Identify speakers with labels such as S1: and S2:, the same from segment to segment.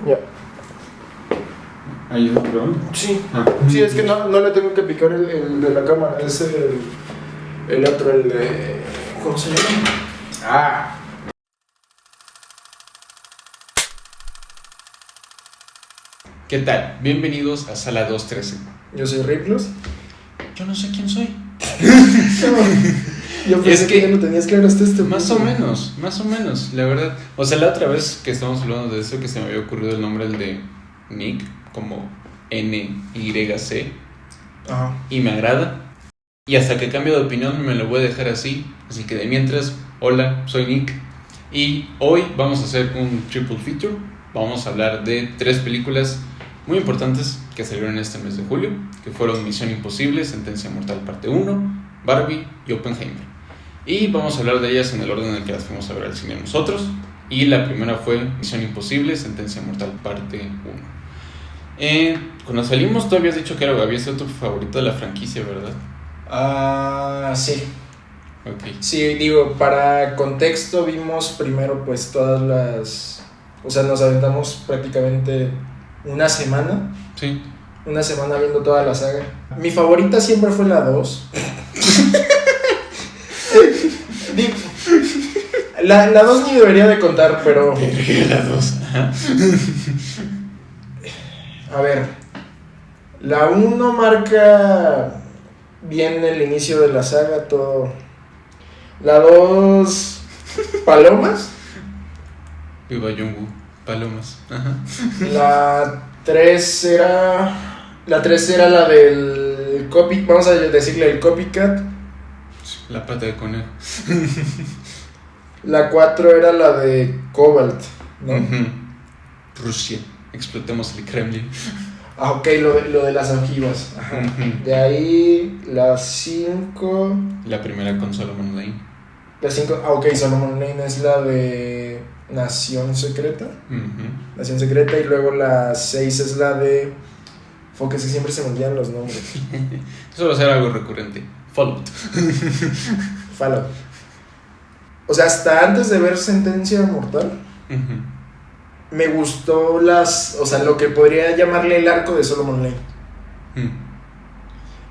S1: Ya.
S2: ¿Ahí está grabando?
S1: Sí. Sí, es que no le tengo que picar el de la cámara, es el otro, el de... ¿Cómo se llama?
S2: Ah. ¿Qué tal? Bienvenidos a Sala 213.
S1: Yo soy Riplos.
S2: Yo no sé quién soy.
S1: Yo pensé que ya lo tenías claro hasta este
S2: Más o
S1: punto.
S2: menos, la verdad. O sea, la otra vez que estábamos hablando de eso, que se me había ocurrido el nombre, el de Nick, como N-Y-C,
S1: Ajá.
S2: y me agrada. Y hasta que cambio de opinión me lo voy a dejar así. Así que de mientras, hola, soy Nick. Y hoy vamos a hacer un triple feature. Vamos a hablar de 3 películas muy importantes que salieron este mes de julio, que fueron Misión Imposible, Sentencia Mortal Parte 1, Barbie y Oppenheimer. Y vamos a hablar de ellas en el orden en el que las fuimos a ver al cine nosotros. Y la primera fue Misión Imposible, Sentencia Mortal Parte 1. Cuando salimos tú habías dicho que había sido tu favorito de la franquicia, ¿verdad?
S1: Sí.
S2: Ok.
S1: Sí, digo, para contexto vimos primero pues todas las... O sea, nos aventamos prácticamente una semana viendo toda la saga. Mi favorita siempre fue la 2. La 2 ni debería de contar, pero...
S2: La 2.
S1: A ver, la 1 marca bien el inicio de la saga, todo. La 2, Palomas.
S2: Viva Jungwoo, Palomas. Ajá.
S1: La 3 era la del copy, vamos a decirle el copycat.
S2: La pata de conejo.
S1: La 4 era la de Cobalt, ¿no?
S2: Rusia, explotemos el Kremlin.
S1: Ah, ok, lo de las ojivas. Ajá. De ahí la 5.
S2: La primera con Solomon Lane.
S1: La 5, ok, Solomon Lane es la de Nación Secreta. Nación Secreta, y luego la 6 es la de... Porque siempre se me olvidan los nombres.
S2: Eso va a ser algo recurrente. Fallout.
S1: Fallout. O sea, hasta antes de ver Sentencia Mortal, me gustó o sea, lo que podría llamarle el arco de Solomon Lane.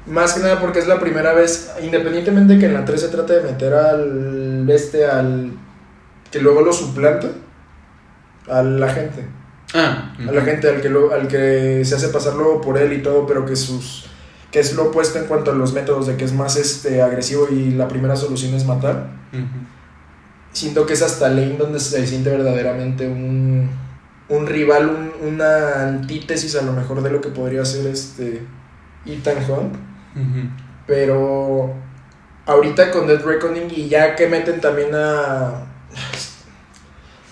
S1: Más que nada porque es la primera vez, independientemente que en la 3 se trata de meter al que luego lo suplanta, al agente. Al agente, al que se hace pasar luego por él y todo, pero que es lo opuesto en cuanto a los métodos, de que es más agresivo y la primera solución es matar. Siento que es hasta Lane donde se siente verdaderamente un rival, una antítesis a lo mejor de lo que podría ser Ethan Hunt. Pero ahorita con Dead Reckoning, y ya que meten también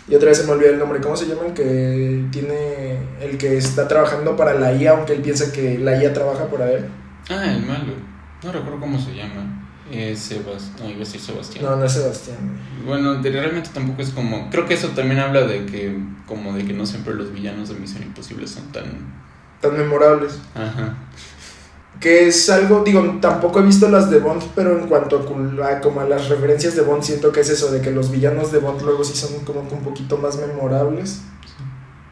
S1: y otra vez se me olvidó el nombre, ¿cómo se llama? El que está trabajando para la IA, aunque él piensa que la IA trabaja para él.
S2: El malo, no recuerdo cómo se llama. No, iba a decir Sebastián.
S1: No es Sebastián.
S2: Bueno, realmente tampoco es como... Creo que eso también habla de que no siempre los villanos de Misión Imposible son
S1: tan memorables.
S2: Ajá.
S1: Que es algo, digo, tampoco he visto las de Bond, pero en cuanto a como a las referencias de Bond, siento que es eso, de que los villanos de Bond luego sí son como que un poquito más memorables. Sí.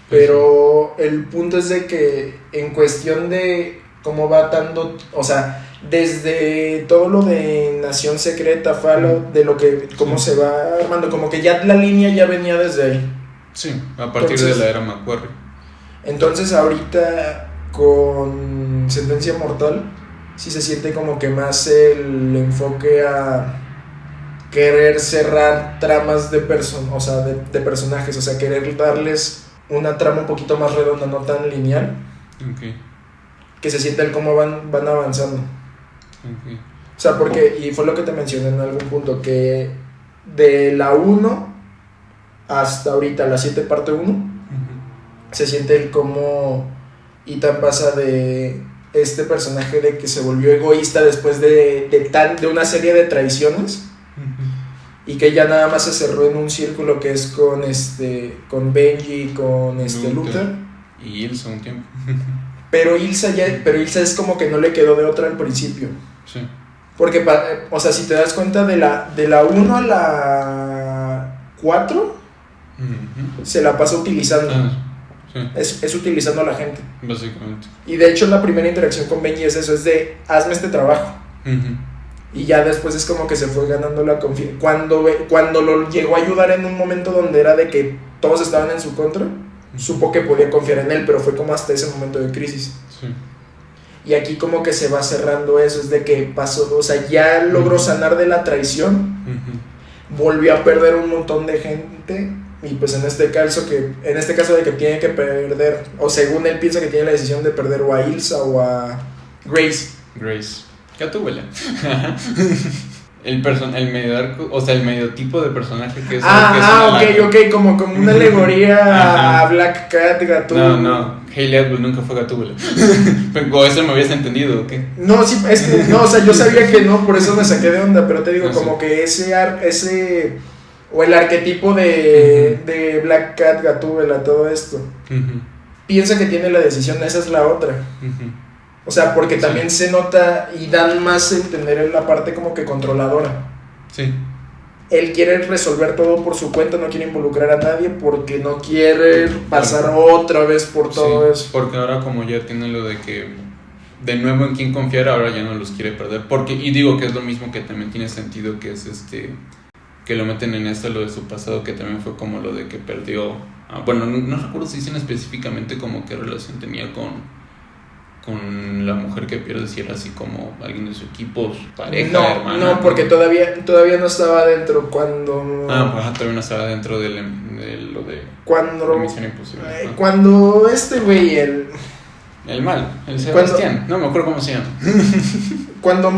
S1: Pero el punto es de que en cuestión de cómo va dando, o sea, desde todo lo de Nación Secreta, Fallout, de lo que, cómo se va armando, como que ya la línea ya venía desde ahí.
S2: Sí, a partir de la era McQuarrie.
S1: Entonces ahorita con Sentencia Mortal sí se siente como que más el enfoque a querer cerrar tramas de personajes, o sea, querer darles una trama un poquito más redonda, no tan lineal. Que se siente el cómo van avanzando. O sea, porque, y fue lo que te mencioné en algún punto, que de la 1 hasta ahorita, la 7 parte 1, se siente el cómo Ethan pasa de este personaje de que se volvió egoísta después de una serie de traiciones, y que ya nada más se cerró en un círculo que es con Benji, con Luther
S2: y Ilsa un tiempo.
S1: Pero Ilsa es como que no le quedó de otra al principio.
S2: Sí.
S1: Porque, o sea, si te das cuenta, de la 1 a la 4 se la pasa utilizando.
S2: Sí. Sí.
S1: Es utilizando a la gente.
S2: Básicamente.
S1: Y de hecho la primera interacción con Benji es eso, es de hazme este trabajo.
S2: Uh-huh.
S1: Y ya después es como que se fue ganando la confianza. Cuando lo llegó a ayudar en un momento donde era de que todos estaban en su contra, supo que podía confiar en él, pero fue como hasta ese momento de crisis.
S2: Sí.
S1: Y aquí como que se va cerrando eso, es de que pasó, o sea, ya logró sanar de la traición, volvió a perder un montón de gente, y pues en este caso de que tiene que perder, o según él piensa que tiene la decisión de perder o a Ilsa o a Grace.
S2: Gatúbela. El medio arco, o sea, el medio tipo de personaje que es.
S1: Ok, como una alegoría a Black Cat, Gatúbela.
S2: No, Hayley Atwell nunca fue Gatúbela. O eso me habías entendido, ¿o qué?
S1: No, sí, es que, no, o sea, yo sabía que no, por eso me saqué de onda, pero te digo, como que ese, o el arquetipo de Black Cat, Gatúbela, todo esto, piensa que tiene la decisión, esa es la otra. O sea, porque también se nota y dan más a entender en la parte como que controladora.
S2: Sí.
S1: Él quiere resolver todo por su cuenta, no quiere involucrar a nadie porque no quiere pasar otra vez por todo eso.
S2: Porque ahora como ya tiene lo de que de nuevo en quién confiar, ahora ya no los quiere perder. Y digo que es lo mismo que también tiene sentido, que es que lo meten en lo de su pasado, que también fue como lo de que perdió. Bueno, no recuerdo si dicen específicamente como qué relación tenía con la mujer que pierde, si era así como alguien de su equipo, su pareja, hermana.
S1: No, porque todavía no estaba dentro cuando...
S2: Pues todavía no estaba dentro de lo de Misión Imposible.
S1: Cuando güey,
S2: el Sebastián, no me acuerdo cómo se llama.
S1: Cuando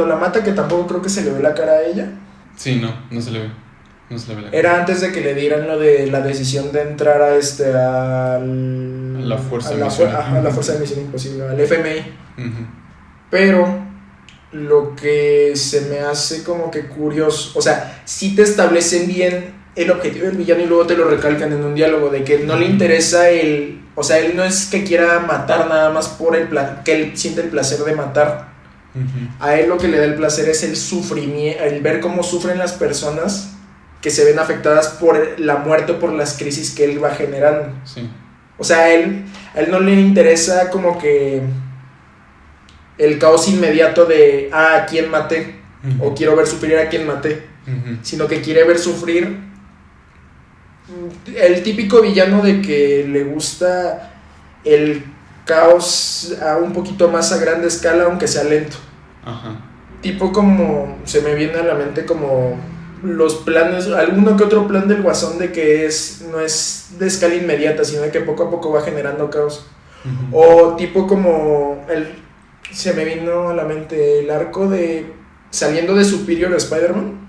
S1: la mata, que tampoco creo que se le ve la cara a ella.
S2: Sí, no se le ve. No se le ve la cara.
S1: Era antes de que le dieran lo de la decisión de entrar a
S2: la fuerza
S1: de Misión Imposible, al FMI. Pero lo que se me hace como que curioso, o sea, sí te establecen bien el objetivo del villano y luego te lo recalcan en un diálogo de que no le interesa o sea, él no es que quiera matar nada más por que él siente el placer de matar. A él lo que le da el placer es el sufrimiento, el ver cómo sufren las personas que se ven afectadas por la muerte o por las crisis que él va generando.
S2: Sí.
S1: O sea, a él no le interesa como que el caos inmediato de a quién maté, o quiero ver sufrir a quién maté, sino que quiere ver sufrir el típico villano de que le gusta el caos a un poquito más a grande escala, aunque sea lento. Tipo como se me viene a la mente como los planes, alguno que otro plan del Guasón de que no es de escala inmediata, sino de que poco a poco va generando caos. O tipo como se me vino a la mente el arco de saliendo de Superior Spider-Man,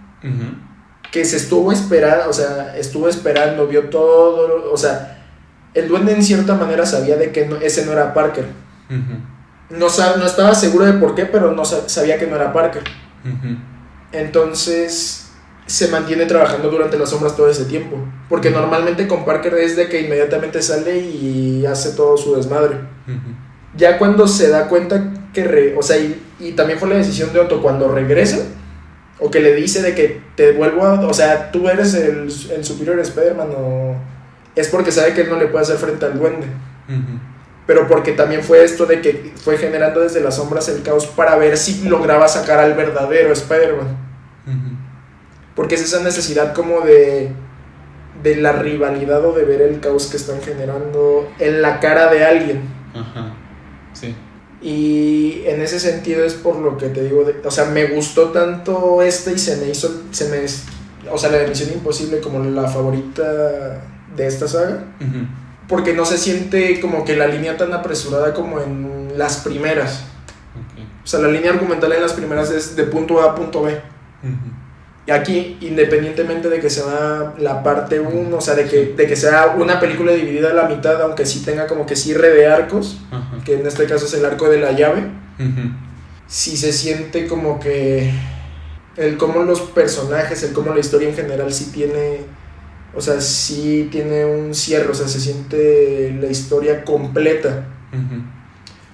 S1: que se estuvo esperando, vio todo, o sea, el duende en cierta manera sabía de que ese no era Parker. No estaba seguro de por qué, pero no sabía que no era Parker. Entonces se mantiene trabajando durante las sombras todo ese tiempo, porque normalmente con Parker es de que inmediatamente sale y hace todo su desmadre. Ya cuando se da cuenta que o sea, y también fue la decisión de Otto cuando regresa, o que le dice de que te vuelvo o sea, tú eres el Superior Spider-Man, es porque sabe que él no le puede hacer frente al duende. Pero porque también fue esto de que fue generando desde las sombras el caos para ver si lograba sacar al verdadero Spider-Man. Porque es esa necesidad como de la rivalidad o de ver el caos que están generando en la cara de alguien.
S2: Sí.
S1: Y en ese sentido es por lo que te digo, o sea, me gustó tanto y o sea, la de Misión Imposible como la favorita de esta saga. Porque no se siente como que la línea tan apresurada como en las primeras. O sea, la línea argumental en las primeras es de punto A a punto B. Y aquí, independientemente de que sea la parte 1, o sea, de que sea una película dividida a la mitad, aunque sí tenga como que cierre de arcos, que en este caso es el arco de la llave, sí se siente como que el cómo los personajes, el cómo la historia en general sí tiene, o sea, sí tiene un cierre, o sea, se siente la historia completa.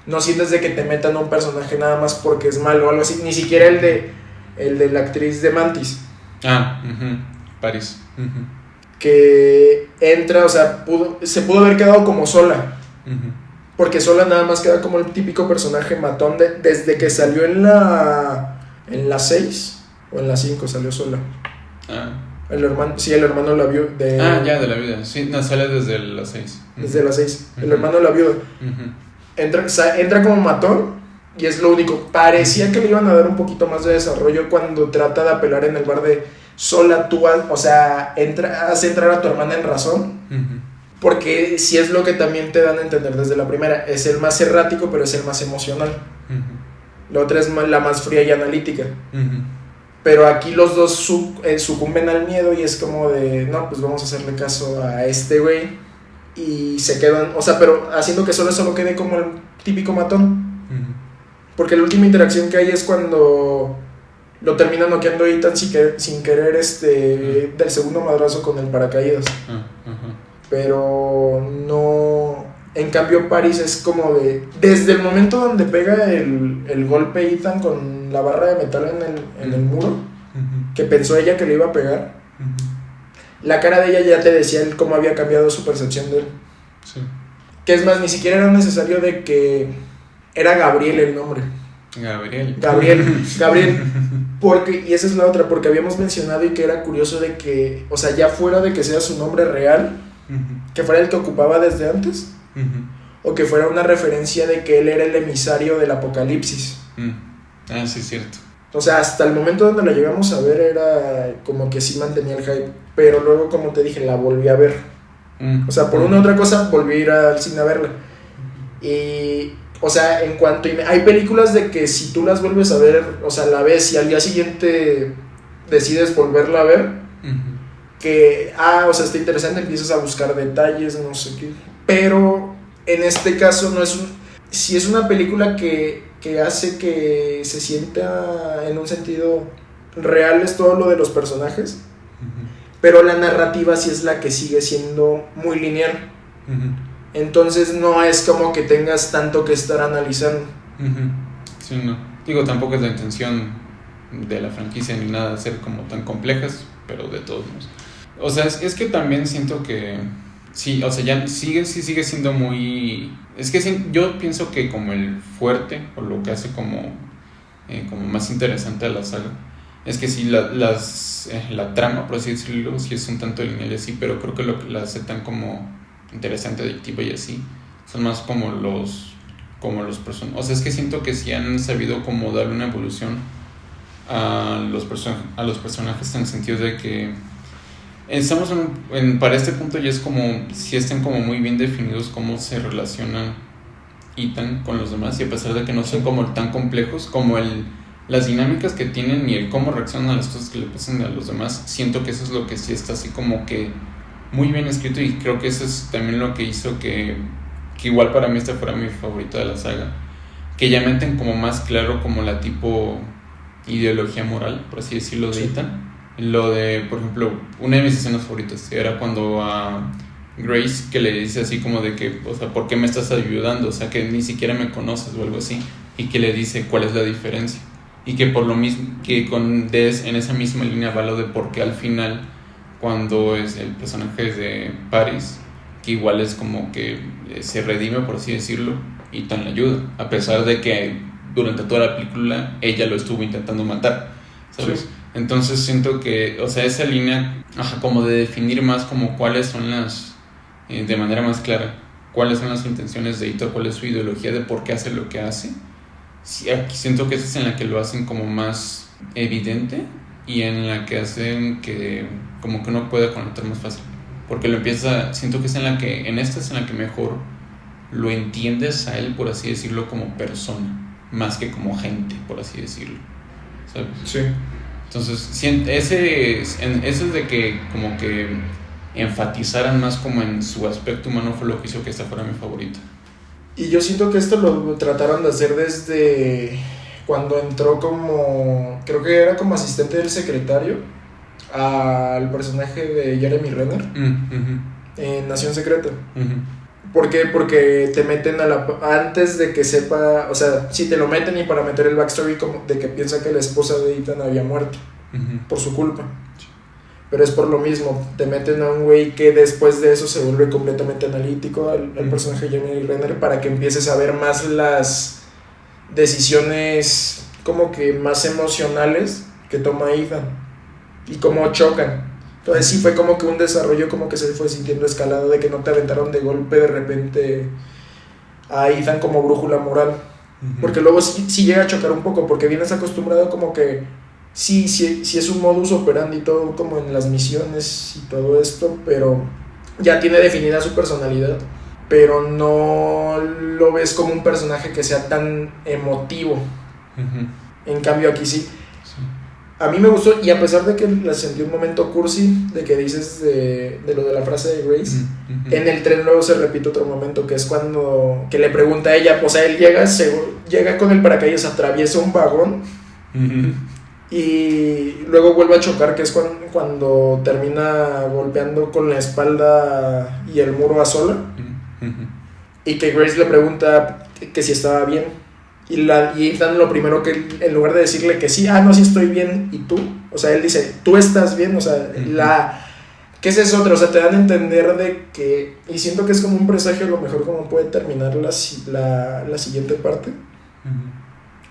S1: No sientes de que te metan a un personaje nada más porque es malo o algo así, ni siquiera el de la actriz de Mantis.
S2: Paris.
S1: que entra, o sea, se pudo haber quedado como Zola. Porque Zola nada más queda como el típico personaje matón desde que salió en la 6 o en la 5 salió Zola. El hermano de la viuda.
S2: Ya, de la viuda. Sí, no, sale desde la 6.
S1: Desde la 6. El hermano de la viuda. Entra como matón y es lo único. Parecía que le iban a dar un poquito más de desarrollo cuando trata de apelar en el bar de Zola, tú, o sea, hace entrar a tu hermana en razón. Porque si es lo que también te dan a entender desde la primera. Es el más errático, pero es el más emocional. La otra es la más fría y analítica. Pero aquí los dos sucumben al miedo y es como de, no, pues vamos a hacerle caso a este güey. Y se quedan, o sea, pero haciendo que solo quede como el típico matón. Porque la última interacción que hay es cuando lo termina noqueando Ethan sin querer del segundo madrazo con el paracaídas. Pero no. En cambio, Paris es como de. Desde el momento donde pega el golpe Ethan con la barra de metal en el muro, que pensó ella que le iba a pegar, la cara de ella ya te decía cómo había cambiado su percepción de él.
S2: Sí.
S1: Que es más, ni siquiera era necesario de que. Era Gabriel el nombre. Gabriel. Porque, y esa es la otra, porque habíamos mencionado y que era curioso de que, o sea, ya fuera de que sea su nombre real, que fuera el que ocupaba desde antes, o que fuera una referencia de que él era el emisario del apocalipsis.
S2: Sí, es cierto.
S1: O sea, hasta el momento donde la llegamos a ver era como que sí mantenía el hype, pero luego, como te dije, la volví a ver. O sea, por una u otra cosa volví a ir al cine a verla. Y, o sea, hay películas de que si tú las vuelves a ver, o sea, la ves y al día siguiente decides volverla a ver, que, o sea, está interesante, empiezas a buscar detalles, no sé qué. Pero en este caso no es si es una película que hace que se sienta en un sentido real, es todo lo de los personajes, pero la narrativa sí es la que sigue siendo muy lineal. Entonces no es como que tengas tanto que estar analizando.
S2: Sí, no. Digo, tampoco es la intención de la franquicia ni nada ser como tan complejas, pero de todos modos. O sea, es que también siento que sí, o sea, ya sigue siendo muy. Es que yo pienso que como el fuerte, o lo que hace como más interesante a la saga, es que sí, la trama, por así decirlo, sí es un tanto lineal y así, pero creo que lo que la hace tan como interesante, adictiva y así, son más como los personajes. O sea, es que siento que sí han sabido como darle una evolución a los personajes, en el sentido de que estamos para este punto ya es como si estén como muy bien definidos cómo se relacionan Ethan con los demás, y a pesar de que no son como tan complejos como las dinámicas que tienen y el cómo reaccionan a las cosas que le pasan a los demás, siento que eso es lo que sí está así como que muy bien escrito, y creo que eso es también lo que hizo que igual para mí esta fuera mi favorita de la saga, que ya meten como más claro como la tipo ideología moral, por así decirlo, de Ethan. Lo de, por ejemplo, una de mis escenas favoritas era cuando a Grace, que le dice así como de que, o sea, ¿por qué me estás ayudando? O sea, que ni siquiera me conoces o algo así, y que le dice cuál es la diferencia, y que por lo mismo, que en esa misma línea va lo de por qué al final, cuando es el personaje de Paris, que igual es como que se redime, por así decirlo, y tan le ayuda, a pesar de que durante toda la película ella lo estuvo intentando matar, ¿sabes? Sí. Entonces siento que, o sea, esa línea, como de definir más como cuáles son de manera más clara, cuáles son las intenciones de Ito, cuál es su ideología de por qué hace lo que hace. Sí, aquí siento que esa es en la que lo hacen como más evidente, y en la que hacen que como que uno pueda conectar más fácil, porque siento que en esta es en la que mejor lo entiendes a él, por así decirlo, como persona, más que como gente, por así decirlo, ¿sabes?
S1: Sí.
S2: Entonces, eso es de que como que enfatizaran más como en su aspecto humano, fue lo que hizo que esta fuera mi favorita.
S1: Y yo siento que esto lo trataron de hacer desde cuando entró creo que era como asistente del secretario al personaje de Jeremy Renner en Nación Secreta. ¿Por qué? Porque te meten antes de que sepa, o sea, sí te lo meten, y para meter el backstory como de que piensa que la esposa de Ethan había muerto por su culpa. Pero es por lo mismo, te meten a un güey que después de eso se vuelve completamente analítico, el personaje de Jeremy Renner, para que empieces a ver más las decisiones como que más emocionales que toma Ethan y cómo chocan. Entonces sí fue como que un desarrollo como que se fue sintiendo escalado, de que no te aventaron de golpe de repente a Ethan como brújula moral. Porque luego sí llega a chocar un poco, porque vienes acostumbrado como que sí es un modus operandi todo como en las misiones y todo esto, pero ya tiene definida su personalidad, pero no lo ves como un personaje que sea tan emotivo. En cambio aquí sí. A mí me gustó, y a pesar de que la sentí un momento cursi, de que dices de lo de la frase de Grace, en el tren luego se repite otro momento, que es cuando que le pregunta a ella, pues a él llega con el paracaídas, atraviesa un vagón, y luego vuelve a chocar, que es cuando termina golpeando con la espalda y el muro a sola, y que Grace le pregunta que si estaba bien. Y Ethan lo primero que, en lugar de decirle que sí, no, sí estoy bien, ¿y tú? O sea, él dice, tú estás bien, o sea, ¿qué es eso otro? O sea, te dan a entender de que, y siento que es como un presagio a lo mejor como puede terminar la siguiente parte,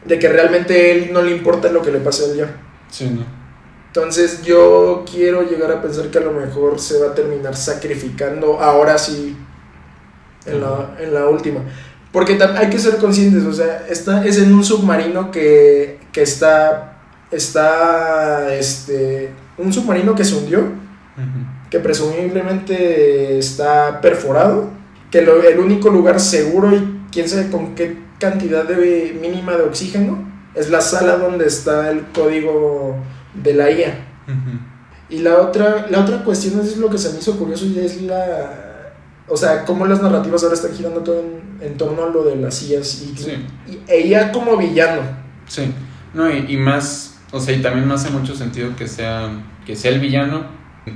S1: de que realmente a él no le importa lo que le pase a él ya.
S2: Sí, ¿no?
S1: Entonces yo quiero llegar a pensar que a lo mejor se va a terminar sacrificando, ahora sí, en la última. Porque hay que ser conscientes, o sea, es en un submarino que está un submarino que se hundió, que presumiblemente está perforado, que el único lugar seguro y quién sabe con qué cantidad mínima de oxígeno es la sala donde está el código de la IA. Y la otra cuestión es lo que se me hizo curioso, y es o sea, cómo las narrativas ahora están girando todo en torno a lo de las IAs y ella como villano.
S2: Sí, no, y más, o sea, y también me hace mucho sentido que sea el villano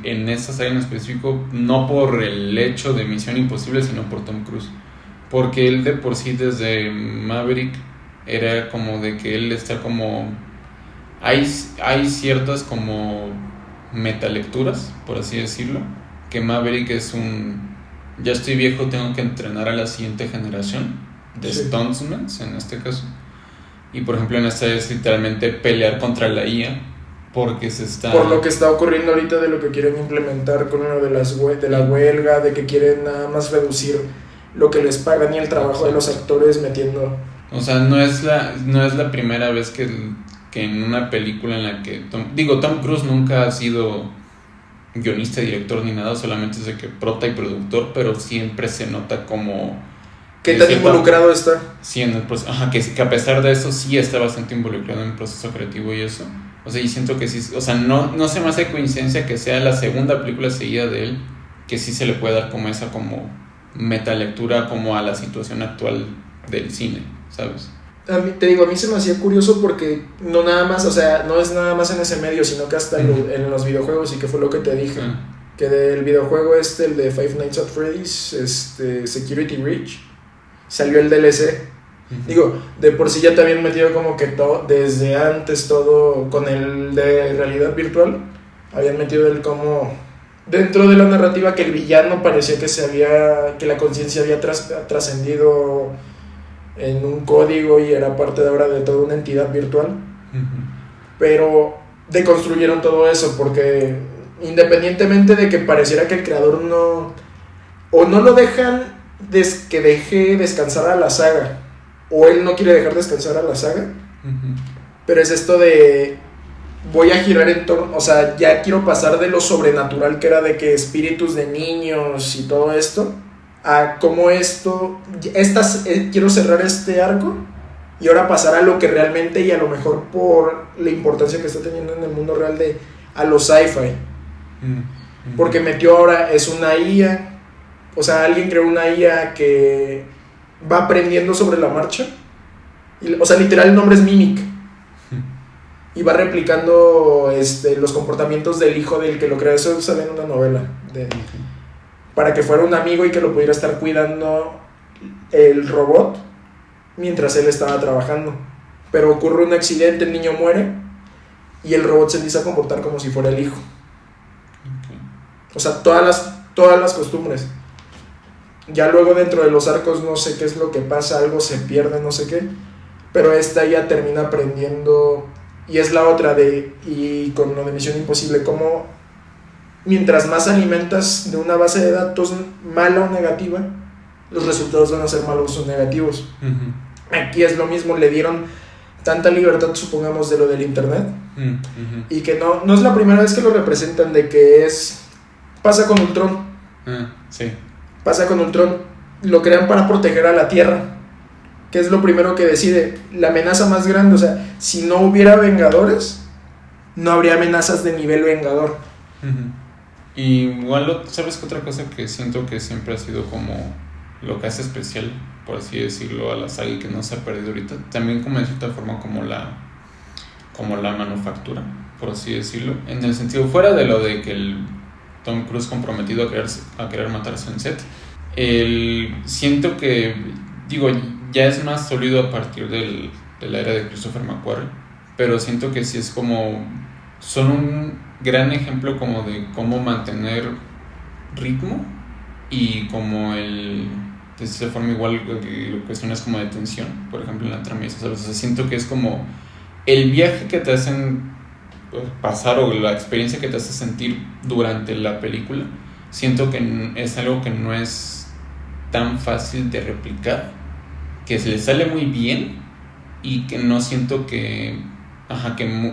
S2: en esta saga en específico, no por el hecho de Misión Imposible, sino por Tom Cruise. Porque él de por sí desde Maverick era como de que él está como... Hay ciertas como metalecturas, por así decirlo, que Maverick es ya estoy viejo, tengo que entrenar a la siguiente generación de stuntsmen, en este caso. Y por ejemplo en esta es literalmente pelear contra la IA, porque por
S1: lo que está ocurriendo ahorita, de lo que quieren implementar con uno de la huelga, de que quieren nada más reducir lo que les pagan y el trabajo de los actores metiendo...
S2: O sea, no es la primera vez que en una película en la que Tom Cruise nunca ha sido guionista, director ni nada, solamente es de que prota y productor, pero siempre se nota como
S1: ¿qué tan involucrado está?
S2: Sí, en el proceso, que a pesar de eso sí está bastante involucrado en el proceso creativo y eso. O sea, y siento que sí, o sea, no se me hace coincidencia que sea la segunda película seguida de él, que sí se le puede dar como esa como metalectura como a la situación actual del cine, ¿sabes?
S1: A mí se me hacía curioso porque no nada más, o sea, no es nada más en ese medio, sino que hasta en los videojuegos, y que fue lo que te dije, que del videojuego el de Five Nights at Freddy's, Security Breach, salió el DLC. Digo, de por sí ya te habían metido como que desde antes todo con el de realidad virtual, habían metido el como dentro de la narrativa que el villano parecía que la conciencia había trascendido en un código y era parte de ahora de toda una entidad virtual. Pero deconstruyeron todo eso, porque independientemente de que pareciera que el creador no lo dejan que deje descansar a la saga, o él no quiere dejar descansar a la saga, pero es esto de voy a girar en torno, o sea, ya quiero pasar de lo sobrenatural que era de que espíritus de niños y todo esto, a cómo quiero cerrar este arco y ahora pasar a lo que realmente, y a lo mejor por la importancia que está teniendo en el mundo real, a lo sci-fi. Porque metió ahora, es una IA, o sea, alguien creó una IA que va aprendiendo sobre la marcha, o sea, literal el nombre es Mimic, y va replicando los comportamientos del hijo del que lo creó. Eso sale en una novela para que fuera un amigo y que lo pudiera estar cuidando el robot mientras él estaba trabajando. Pero ocurre un accidente, el niño muere y el robot se empieza a comportar como si fuera el hijo. O sea, todas las costumbres. Ya luego dentro de los arcos no sé qué es lo que pasa, algo se pierde, no sé qué. Pero esta ya termina aprendiendo. Y es la otra y con lo de Misión Imposible, como mientras más alimentas de una base de datos mala o negativa, los resultados van a ser malos o negativos. Uh-huh. Aquí es lo mismo, le dieron tanta libertad, supongamos, de lo del internet, uh-huh. Y que no es la primera vez que lo representan, de que pasa con Ultron.
S2: Sí.
S1: Pasa con Ultron, lo crean para proteger a la Tierra, que es lo primero que decide, la amenaza más grande. O sea, si no hubiera Vengadores, no habría amenazas de nivel Vengador.
S2: Uh-huh. Y igual, ¿sabes qué otra cosa que siento que siempre ha sido como lo que hace especial, por así decirlo, a la saga y que no se ha perdido ahorita? También como de cierta forma como la manufactura, por así decirlo, en el sentido fuera de lo de que el Tom Cruise comprometido a querer matarse en set. Siento que, digo, ya es más sólido a partir de la era de Christopher McQuarrie, pero siento que sí es como, son un gran ejemplo como de cómo mantener ritmo y como de esa forma igual cuestiones como de tensión, por ejemplo en la trama, ¿sabes? O sea, siento que es como el viaje que te hacen pasar o la experiencia que te hace sentir durante la película. Siento que es algo que no es tan fácil de replicar, que se le sale muy bien y que no siento que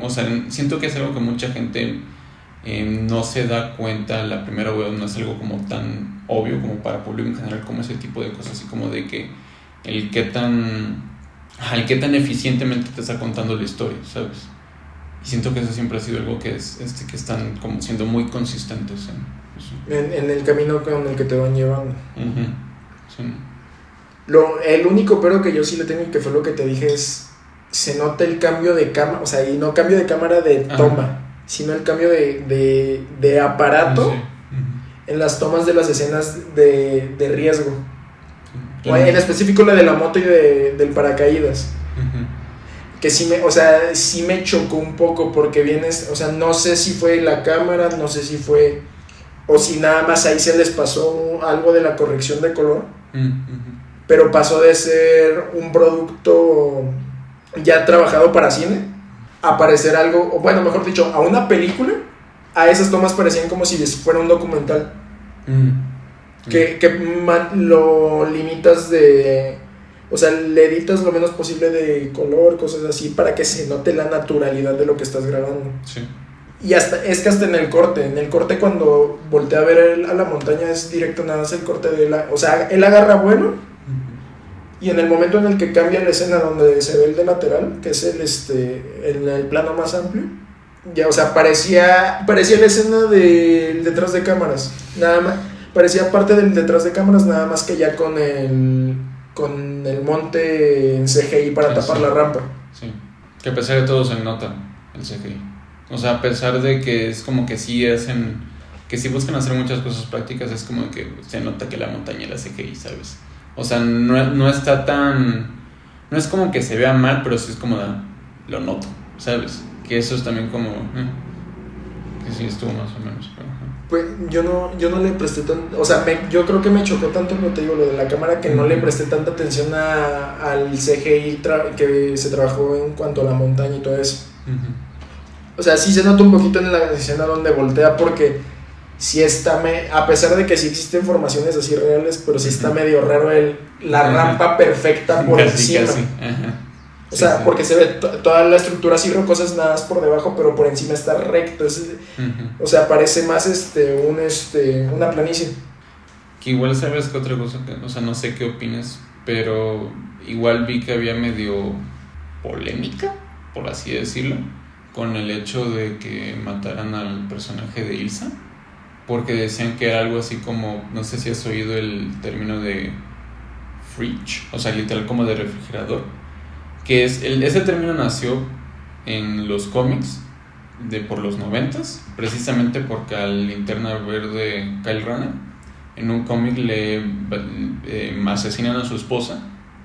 S2: o sea, siento que es algo que mucha gente no se da cuenta la primera vez, no es algo como tan obvio como para público en general, como ese tipo de cosas, así como de que el qué tan eficientemente te está contando la historia, ¿sabes? Y siento que eso siempre ha sido algo que que están como siendo muy consistentes
S1: en el camino con el que te van llevando.
S2: Uh-huh. Sí.
S1: El único pero que yo sí le tengo, y que fue lo que te dije, es se nota el cambio de cámara, o sea, y no cambio de cámara de toma, sino el cambio de aparato, sí. Uh-huh. En las tomas de las escenas de riesgo. Sí. O en específico la de la moto y del paracaídas. Uh-huh. Que sí me chocó un poco, porque vienes, o sea, no sé si fue la cámara, no sé si fue, o si nada más ahí se les pasó algo de la corrección de color. Uh-huh. Pero pasó de ser un producto ya trabajado para cine a parecer algo, o bueno, mejor dicho, a una película. A esas tomas parecían como si fuera un documental. Que lo limitas o sea, le editas lo menos posible de color, cosas así, para que se note la naturalidad de lo que estás grabando.
S2: Sí.
S1: Y hasta en el corte cuando voltea a ver a la montaña, es directo nada más el corte o sea, él agarra vuelo. Y en el momento en el que cambia la escena donde se ve el de lateral, que es el plano más amplio, ya, o sea, parecía la escena del detrás de cámaras, nada más, parecía parte del detrás de cámaras, nada más que ya con el monte en CGI para tapar la rampa.
S2: Sí, que a pesar de todo se nota el CGI, o sea, a pesar de que es como que sí buscan hacer muchas cosas prácticas, es como que se nota que la montaña era CGI, ¿sabes? O sea, no está tan... No es como que se vea mal, pero sí es como lo noto, ¿sabes? Que eso es también como... que sí estuvo más o menos. Pero,
S1: pues yo no le presté tanto... O sea, yo creo que me chocó tanto, lo de la cámara, que no le presté tanta atención al CGI que se trabajó en cuanto a la montaña y todo eso. Uh-huh. O sea, sí se nota un poquito en la escena donde voltea, porque... sí está, a pesar de que sí existen formaciones así reales, pero sí está medio raro la rampa perfecta por encima. Casi. O sea, sí. Porque se ve toda la estructura así rocosas nada más por debajo, pero por encima está recto. O sea, parece más una planicie.
S2: Que igual sabes que otra cosa, o sea, no sé qué opinas, pero igual vi que había medio polémica, por así decirlo, con el hecho de que mataran al personaje de Ilsa. Porque decían que era algo así como, no sé si has oído el término de fridge, o sea, literal como de refrigerador, que ese término nació en los cómics por los 90s, precisamente porque al Linterna Verde Kyle Rayner en un cómic le asesinan a su esposa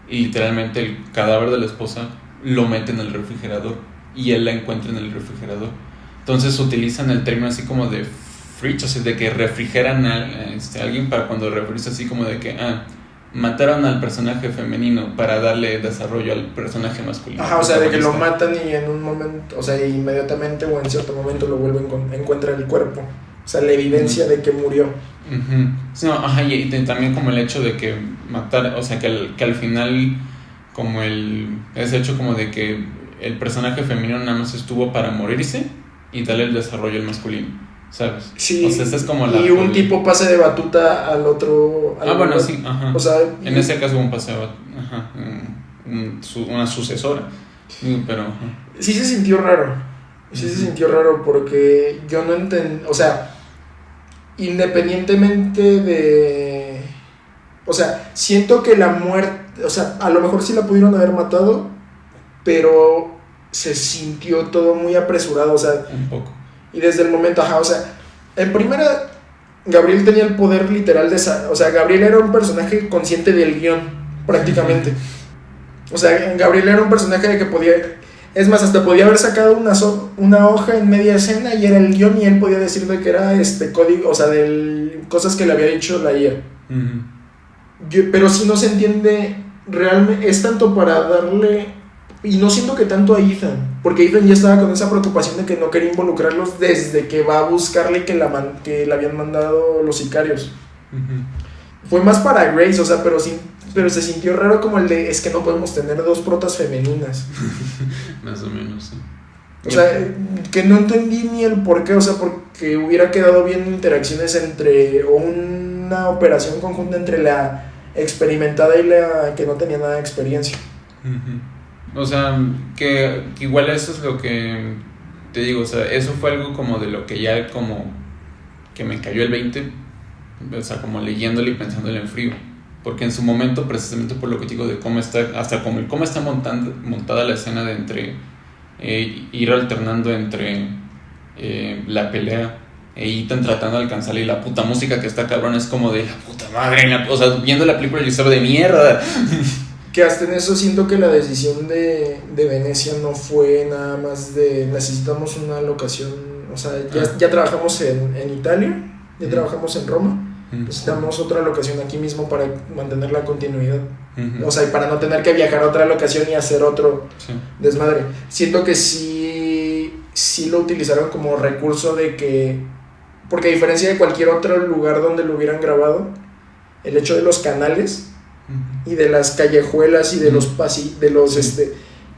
S2: y literalmente el cadáver de la esposa lo mete en el refrigerador y él la encuentra en el refrigerador. Entonces utilizan el término así como de fridge, o sea, de que refrigeran a alguien para cuando referirse así como de que mataron al personaje femenino para darle desarrollo al personaje masculino.
S1: Ajá, o sea, de que lo matan y en un momento, o sea, inmediatamente o en cierto momento lo vuelven encuentran el cuerpo. O sea, la evidencia de que murió.
S2: No, ajá, y también como el hecho de que matar, o sea, que al final como ese hecho como de que el personaje femenino nada más estuvo para morirse y darle el desarrollo al masculino, ¿sabes?
S1: Sí,
S2: o sea, esa es como
S1: y un tipo pase de batuta al otro.
S2: Bueno, sí, ajá.
S1: O sea,
S2: en ese caso un paseo, ajá, una sucesora, pero ajá.
S1: Sí se sintió raro. Sí se sintió raro porque yo no entendí, o sea, independientemente de... O sea, siento que la muerte, o sea, a lo mejor sí la pudieron haber matado, pero se sintió todo muy apresurado, o sea...
S2: Un poco.
S1: Y desde el momento, o sea, en primera, Gabriel tenía el poder literal de... O sea, Gabriel era un personaje consciente del guión, prácticamente. O sea, Gabriel era un personaje de que podía... Es más, hasta podía haber sacado una hoja en media escena y era el guión y él podía decir de que era código, o sea, de cosas que le había dicho la IA. Pero si no se entiende realmente, es tanto para darle... Y no siento que tanto a Ethan, porque Ethan ya estaba con esa preocupación de que no quería involucrarlos desde que va a buscarle que le habían mandado los sicarios. Fue más para Grace, o sea, pero se sintió raro como el de, es que no podemos tener dos protas femeninas.
S2: Más o menos, sí.
S1: O sea, que no entendí ni el por qué, o sea, porque hubiera quedado bien interacciones o una operación conjunta entre la experimentada y la que no tenía nada de experiencia.
S2: O sea, que igual eso es lo que te digo, o sea, eso fue algo como de lo que ya como que me cayó el 20, o sea, como leyéndole y pensándole en frío. Porque en su momento, precisamente por lo que digo de cómo está, hasta como cómo está montada la escena de entre ir alternando entre la pelea e Ethan tratando de alcanzarle, y la puta música que está cabrón es como de la puta madre, o sea, viendo la película yo estaba de mierda.
S1: Que hasta en eso siento que la decisión de Venecia no fue nada más de necesitamos una locación, o sea, ya trabajamos en Italia, ya trabajamos en Roma. Necesitamos otra locación aquí mismo para mantener la continuidad. O sea, y para no tener que viajar a otra locación y hacer otro desmadre. Siento que sí lo utilizaron como recurso de que... Porque a diferencia de cualquier otro lugar donde lo hubieran grabado, el hecho de los canales y de las callejuelas y de los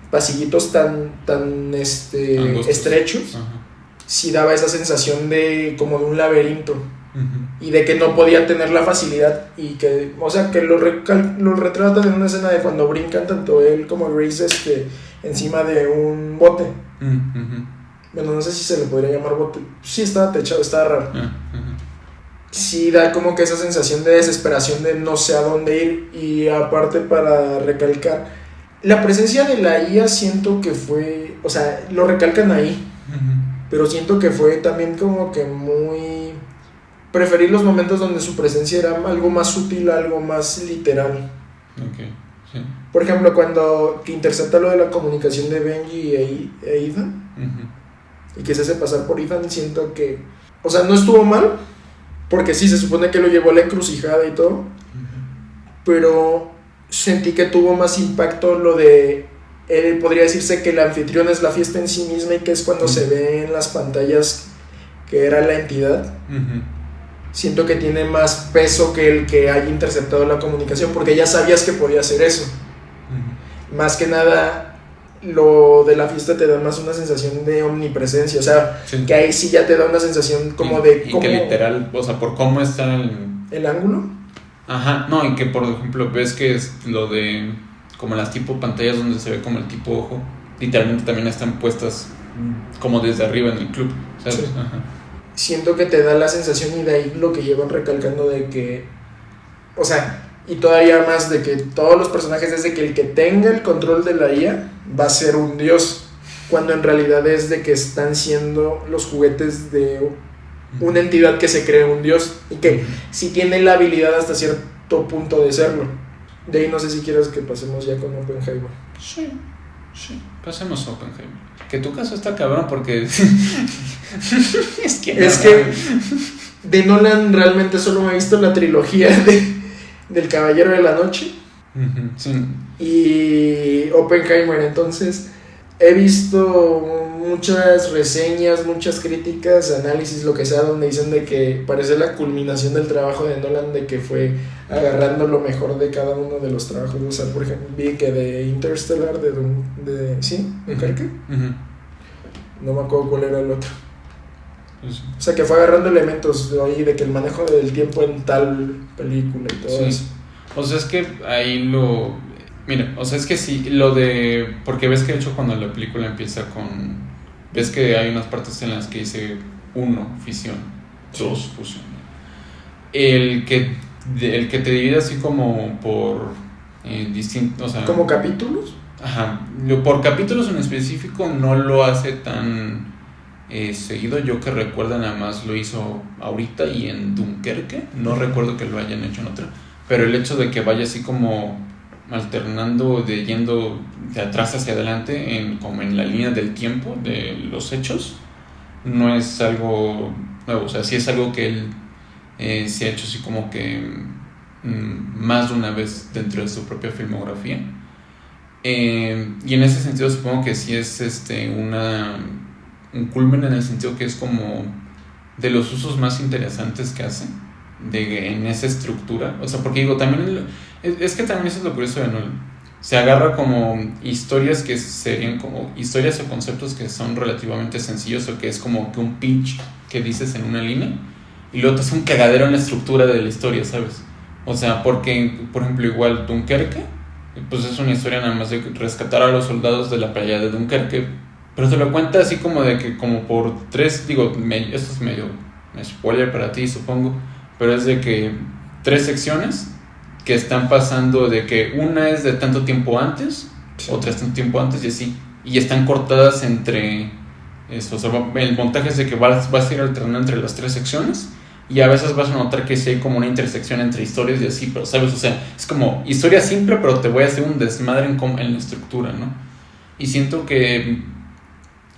S1: pasillitos tan estrechos, sí daba esa sensación de como de un laberinto. Y de que no podía tener la facilidad y que, o sea, que lo retratan en una escena de cuando brincan tanto él como Grace encima de un bote. Bueno, no sé si se le podría llamar bote. Sí, estaba techado, estaba raro. Sí, da como que esa sensación de desesperación de no sé a dónde ir. Y aparte, para recalcar, la presencia de la IA siento que fue, o sea, lo recalcan ahí, pero siento que fue también como que muy... Preferí los momentos donde su presencia era algo más sutil, algo más literal.
S2: Sí.
S1: Por ejemplo, cuando que intercepta lo de la comunicación de Benji e Ethan, y que se hace pasar por Ethan, siento que... O sea, no estuvo mal, porque sí, se supone que lo llevó a la encrucijada y todo, pero sentí que tuvo más impacto lo de... podría decirse que el anfitrión es la fiesta en sí misma y que es cuando se ve en las pantallas que era la entidad. Siento que tiene más peso que el que haya interceptado la comunicación, porque ya sabías que podía hacer eso. Más que nada, lo de la fiesta te da más una sensación de omnipresencia, o sea, que ahí sí ya te da una sensación como de...
S2: Y que literal, o sea, por cómo está
S1: el ángulo.
S2: Ajá, no, y que por ejemplo ves que es lo de como las tipo pantallas donde se ve como el tipo ojo, literalmente también están puestas como desde arriba en el club, ¿sabes?
S1: Sí. Siento que te da la sensación, y de ahí lo que llevan recalcando de que, o sea, y todavía más de que todos los personajes es de que el que tenga el control de la IA va a ser un dios, cuando en realidad es de que están siendo los juguetes de una entidad que se cree un dios y que sí tiene la habilidad hasta cierto punto de serlo. De ahí no sé si quieres que pasemos ya con Oppenheimer.
S2: Sí. Sí, pasemos a Oppenheimer. Que tu caso está cabrón porque... es
S1: que de Nolan realmente solo me he visto la trilogía del Caballero de la Noche.
S2: Sí.
S1: Y Oppenheimer, entonces he visto muchas reseñas, muchas críticas, análisis, lo que sea, donde dicen de que parece la culminación del trabajo de Nolan, de que fue agarrando lo mejor de cada uno de los trabajos. O sea, por ejemplo, vi que de Interstellar, Dunkerque, no me acuerdo cuál era el otro. O sea, que fue agarrando elementos de ahí, de que el manejo del tiempo en tal película y todo eso.
S2: O sea, es que ahí lo... Mira, o sea, es que sí, lo de... Porque ves que de hecho cuando la película empieza con... Ves que hay unas partes en las que dice 1, fisión, 2, fusión. El que te divide así como por distintos... O sea,
S1: ¿como capítulos?
S2: Ajá, por capítulos en específico no lo hace tan seguido. Yo que recuerdo nada más lo hizo ahorita y en Dunkerque. No recuerdo que lo hayan hecho en otra. Pero el hecho de que vaya así como alternando, yendo de atrás hacia adelante, como en la línea del tiempo de los hechos, no es algo nuevo. O sea, sí es algo que él se ha hecho así como que más de una vez dentro de su propia filmografía. Y en ese sentido supongo que sí es un culmen, en el sentido que es como de los usos más interesantes que hace en esa estructura. O sea, porque digo, también es que también eso es lo curioso de Nolan. Se agarra como historias que serían como historias o conceptos que son relativamente sencillos, o que es como que un pitch que dices en una línea, y luego te hace un cagadero en la estructura de la historia, ¿sabes? O sea, porque, por ejemplo, igual Dunkerque, pues es una historia nada más de rescatar a los soldados de la playa de Dunkerque, pero te lo cuenta así como de que como por 3, digo, esto es medio spoiler para ti, supongo, pero es de que 3 secciones que están pasando, de que una es de tanto tiempo antes, otra es tanto tiempo antes y así, y están cortadas entre eso. O sea, el montaje es de que vas a ir alternando entre las 3 secciones, y a veces vas a notar que sí hay como una intersección entre historias y así, pero sabes, o sea, es como historia simple, pero te voy a hacer un desmadre en la estructura, ¿no? Y siento que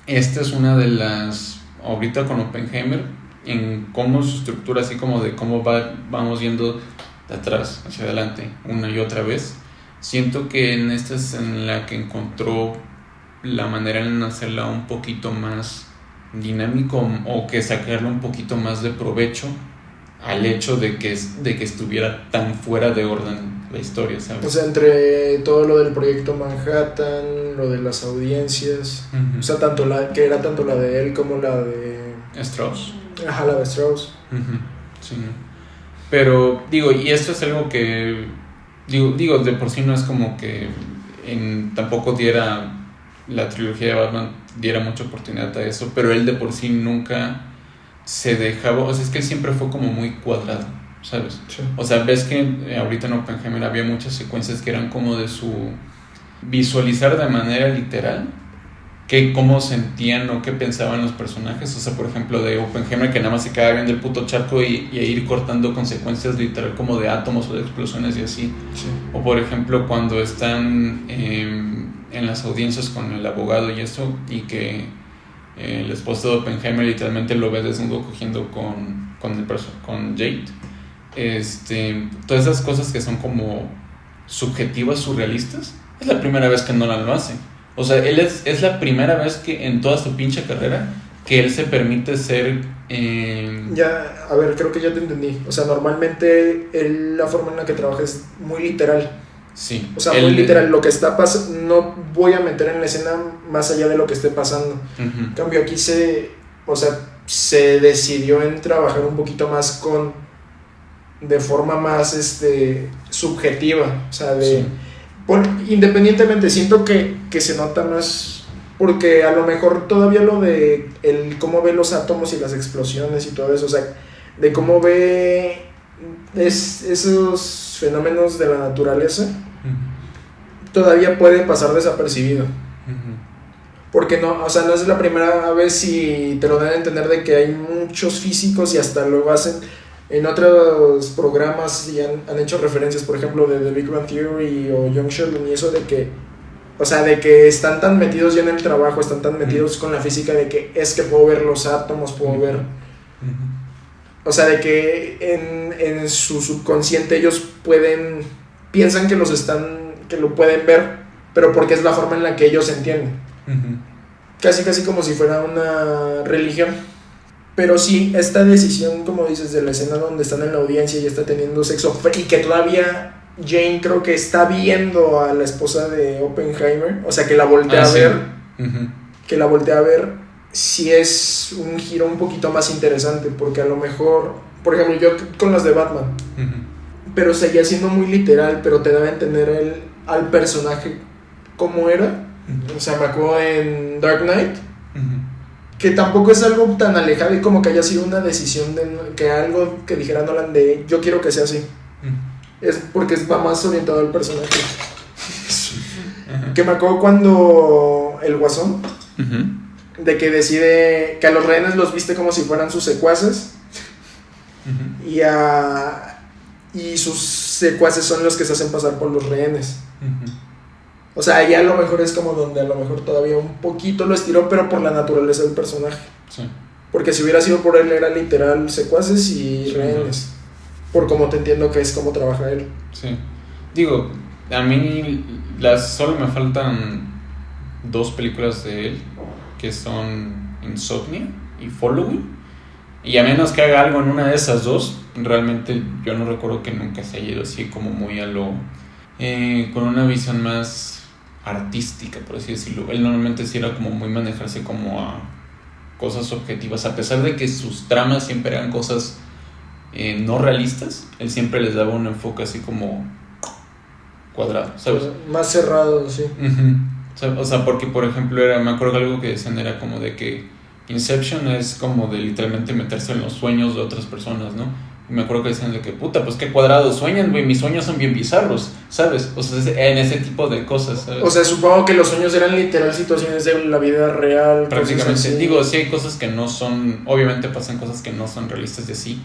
S2: esta es una de las, ahorita con Oppenheimer, en cómo su estructura, así como de cómo vamos yendo de atrás hacia adelante una y otra vez. Siento que en esta es en la que encontró la manera en hacerla un poquito más dinámico, o que sacarle un poquito más de provecho al hecho de que estuviera tan fuera de orden la historia, ¿sabes?
S1: O sea, entre todo lo del proyecto Manhattan, lo de las audiencias, o sea, tanto que era tanto la de él como la de
S2: Strauss.
S1: Ajá, la de Strauss.
S2: Sí, ¿no? Pero digo, y esto es algo que digo de por sí no es como que tampoco diera la trilogía de Batman diera mucha oportunidad a eso, pero él de por sí nunca se dejaba, o sea, es que él siempre fue como muy cuadrado, ¿sabes?
S1: Sí.
S2: O sea, ves que ahorita en Oppenheimer había muchas secuencias que eran como de su visualizar de manera literal que cómo sentían o qué pensaban los personajes. O sea, por ejemplo, de Oppenheimer, que nada más se quedaba viendo el puto charco y ir cortando consecuencias literal como de átomos o de explosiones y así.
S1: Sí.
S2: O por ejemplo, cuando están en las audiencias con el abogado y eso, y que el esposo de Oppenheimer literalmente lo ve desnudo cogiendo con Jade. Todas esas cosas que son como subjetivas, surrealistas, es la primera vez que Nolan lo hace. O sea, él es la primera vez que en toda su pinche carrera que él se permite ser...
S1: Ya, a ver, creo que ya te entendí. O sea, normalmente la forma en la que trabaja es muy literal.
S2: Sí.
S1: O sea, muy literal. Lo que está pasando, no voy a meter en la escena más allá de lo que esté pasando. En cambio, aquí se decidió en trabajar un poquito más de forma más subjetiva. O sea,
S2: sí.
S1: Independientemente, siento que se nota más, porque a lo mejor todavía lo de cómo ve los átomos y las explosiones y todo eso, o sea, de cómo ve esos fenómenos de la naturaleza, todavía puede pasar desapercibido. Porque no, o sea, no es la primera vez, y te lo dan a entender de que hay muchos físicos, y hasta lo hacen en otros programas y han hecho referencias, por ejemplo, de The Big Bang Theory o Young Sheldon, y eso de que O sea, de que están tan metidos ya en el trabajo, están tan metidos con la física de que es que puedo ver los átomos, puedo ver... O sea, de que en su subconsciente ellos piensan que que lo pueden ver, pero porque es la forma en la que ellos entienden. Casi como si fuera una religión. Pero sí, esta decisión, como dices, de la escena donde están en la audiencia y está teniendo sexo, y que todavía Jane creo que está viendo a la esposa de Oppenheimer, o sea, que la voltea a ver, que la voltea a ver, sí es un giro un poquito más interesante, porque a lo mejor, por ejemplo, yo con las de Batman, pero seguía siendo muy literal, pero te daba a entender al personaje como era. O sea, me acuerdo en Dark Knight, que tampoco es algo tan alejado y como que haya sido una decisión que algo que dijera Nolan de yo quiero que sea así. Es porque va más orientado al personaje. Que me acuerdo cuando el Guasón, de que decide que a los rehenes los viste como si fueran sus secuaces, y sus secuaces son los que se hacen pasar por los rehenes. O sea, ahí a lo mejor es como donde a lo mejor todavía un poquito lo estiró, pero por la naturaleza del personaje. Sí. Porque si hubiera sido por él, era literal secuaces y rehenes. Por como te entiendo que es como trabaja él.
S2: Sí. Digo, a mí solo me faltan 2 películas de él, que son Insomnia y Following. Y a menos que haga algo en una de esas 2, realmente yo no recuerdo que nunca se haya ido así como muy a lo... con una visión más artística, por así decirlo. Él normalmente sí era como muy manejarse como a cosas objetivas, a pesar de que sus tramas siempre eran cosas no realistas. Él siempre les daba un enfoque así como cuadrado, ¿sabes?
S1: Más cerrado, sí.
S2: O sea, porque por ejemplo me acuerdo algo que decían era como de que Inception es como de literalmente meterse en los sueños de otras personas, ¿no? Y me acuerdo que decían de que puta, pues qué cuadrados sueñan, güey, mis sueños son bien bizarros, ¿sabes? O sea, en ese tipo de cosas, ¿sabes?
S1: O sea, supongo que los sueños eran literal situaciones de la vida real.
S2: Prácticamente, digo, sí hay cosas que no son, obviamente pasan cosas que no son realistas de sí,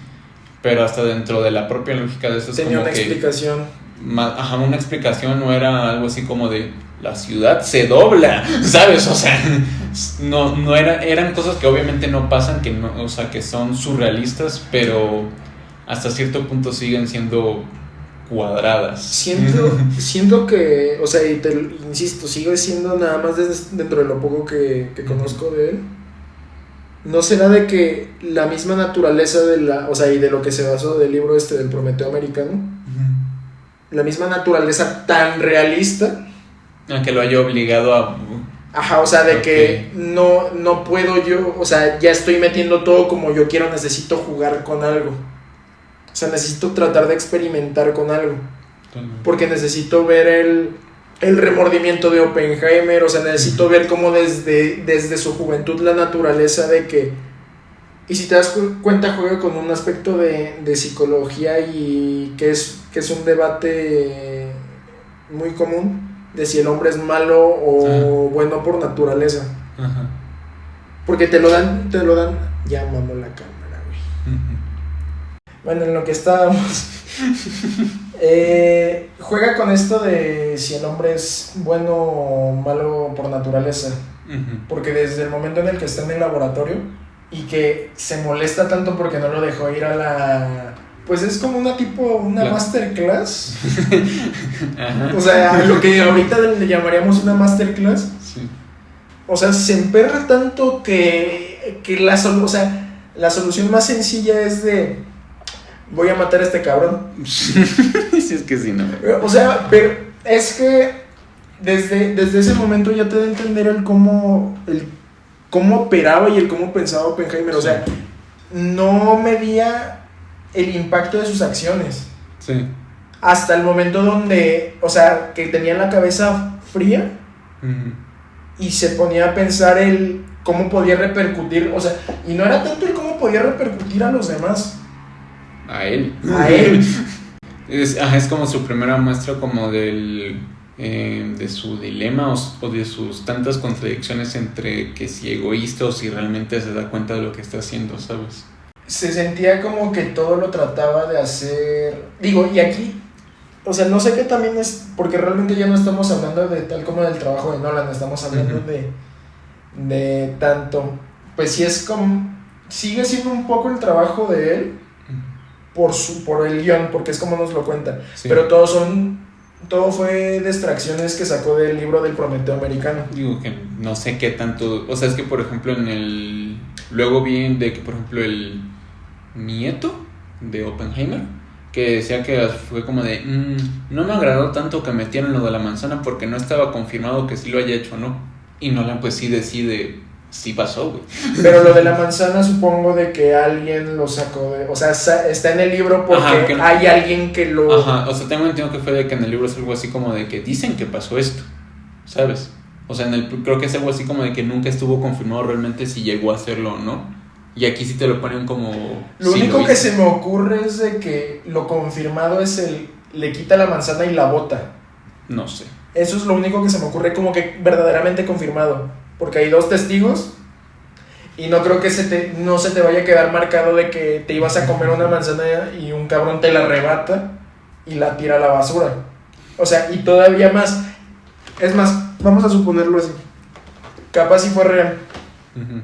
S2: pero hasta dentro de la propia lógica de eso es
S1: tenía
S2: como
S1: una explicación.
S2: Una explicación, no era algo así como de la ciudad se dobla, ¿sabes? O sea, no eran cosas que obviamente no pasan, que no, o sea, que son surrealistas, pero hasta cierto punto siguen siendo cuadradas.
S1: Siento que, o sea, y insisto, sigue siendo nada más dentro de lo poco que conozco de él. ¿No será de que la misma naturaleza o sea, y de lo que se basó del libro del Prometeo americano, la misma naturaleza tan realista,
S2: a que lo haya obligado a...
S1: Ajá, o sea, de que no puedo yo, o sea, ya estoy metiendo todo como yo quiero, necesito jugar con algo. O sea, necesito tratar de experimentar con algo. Porque necesito ver el remordimiento de Oppenheimer, o sea, necesito ver cómo desde su juventud la naturaleza de que... Y si te das cuenta, juega con un aspecto de psicología y que es un debate muy común de si el hombre es malo o bueno por naturaleza. Ajá. Porque te lo dan, ya mamó la cámara, güey. Bueno, en lo que estábamos, juega con esto de si el hombre es bueno o malo por naturaleza. Porque desde el momento en el que está en el laboratorio y que se molesta tanto porque no lo dejó ir a la... Pues es como una masterclass. O sea, lo que ahorita le llamaríamos una masterclass. Sí. O sea, se emperra tanto que la solución más sencilla es de... Voy a matar a este cabrón.
S2: Si es que sí, no.
S1: O sea, pero es que desde ese momento ya te da a entender el cómo operaba y el cómo pensaba Oppenheimer. O sea, no medía el impacto de sus acciones.
S2: Sí.
S1: Hasta el momento donde, o sea, que tenía la cabeza fría y se ponía a pensar el cómo podía repercutir, o sea, y no era tanto el cómo podía repercutir a los demás.
S2: A él. Es como su primera muestra como de su dilema o de sus tantas contradicciones entre que si egoísta o si realmente se da cuenta de lo que está haciendo, ¿sabes?
S1: Se sentía como que todo lo trataba de hacer, digo, y aquí o sea, no sé qué también es, porque realmente ya no estamos hablando de tal como del trabajo de Nolan, estamos hablando de tanto, pues sí es como, sigue siendo un poco el trabajo de él por el guión, porque es como nos lo cuenta,
S2: Sí.
S1: pero todo fue distracciones que sacó del libro del Prometeo americano.
S2: Digo que no sé qué tanto. O sea, es que por ejemplo luego vi de que por ejemplo el nieto de Oppenheimer, que decía que fue como de no me agradó tanto que metieran lo de la manzana porque no estaba confirmado que sí lo haya hecho o no. Y Nolan pues sí decide, sí pasó, güey.
S1: Pero lo de la manzana supongo de que alguien lo sacó de, o sea, está en el libro porque
S2: Ajá, que no.
S1: hay alguien que lo...
S2: Ajá, o sea, tengo entendido que fue de que en el libro es algo así como de que dicen que pasó esto, ¿sabes? O sea, creo que es algo así como de que nunca estuvo confirmado realmente si llegó a hacerlo o no. Y aquí sí te lo ponen como...
S1: Lo
S2: sí
S1: único
S2: lo
S1: que
S2: hizo.
S1: se me ocurre es de que lo confirmado es le quita la manzana y la bota.
S2: No sé.
S1: Eso es lo único que se me ocurre como que verdaderamente confirmado. Porque hay 2 testigos y no creo que no se te vaya a quedar marcado de que te ibas a comer una manzana y un cabrón te la arrebata y la tira a la basura. O sea, y todavía más. Es más, vamos a suponerlo así. Capaz si fue real.
S2: Uh-huh.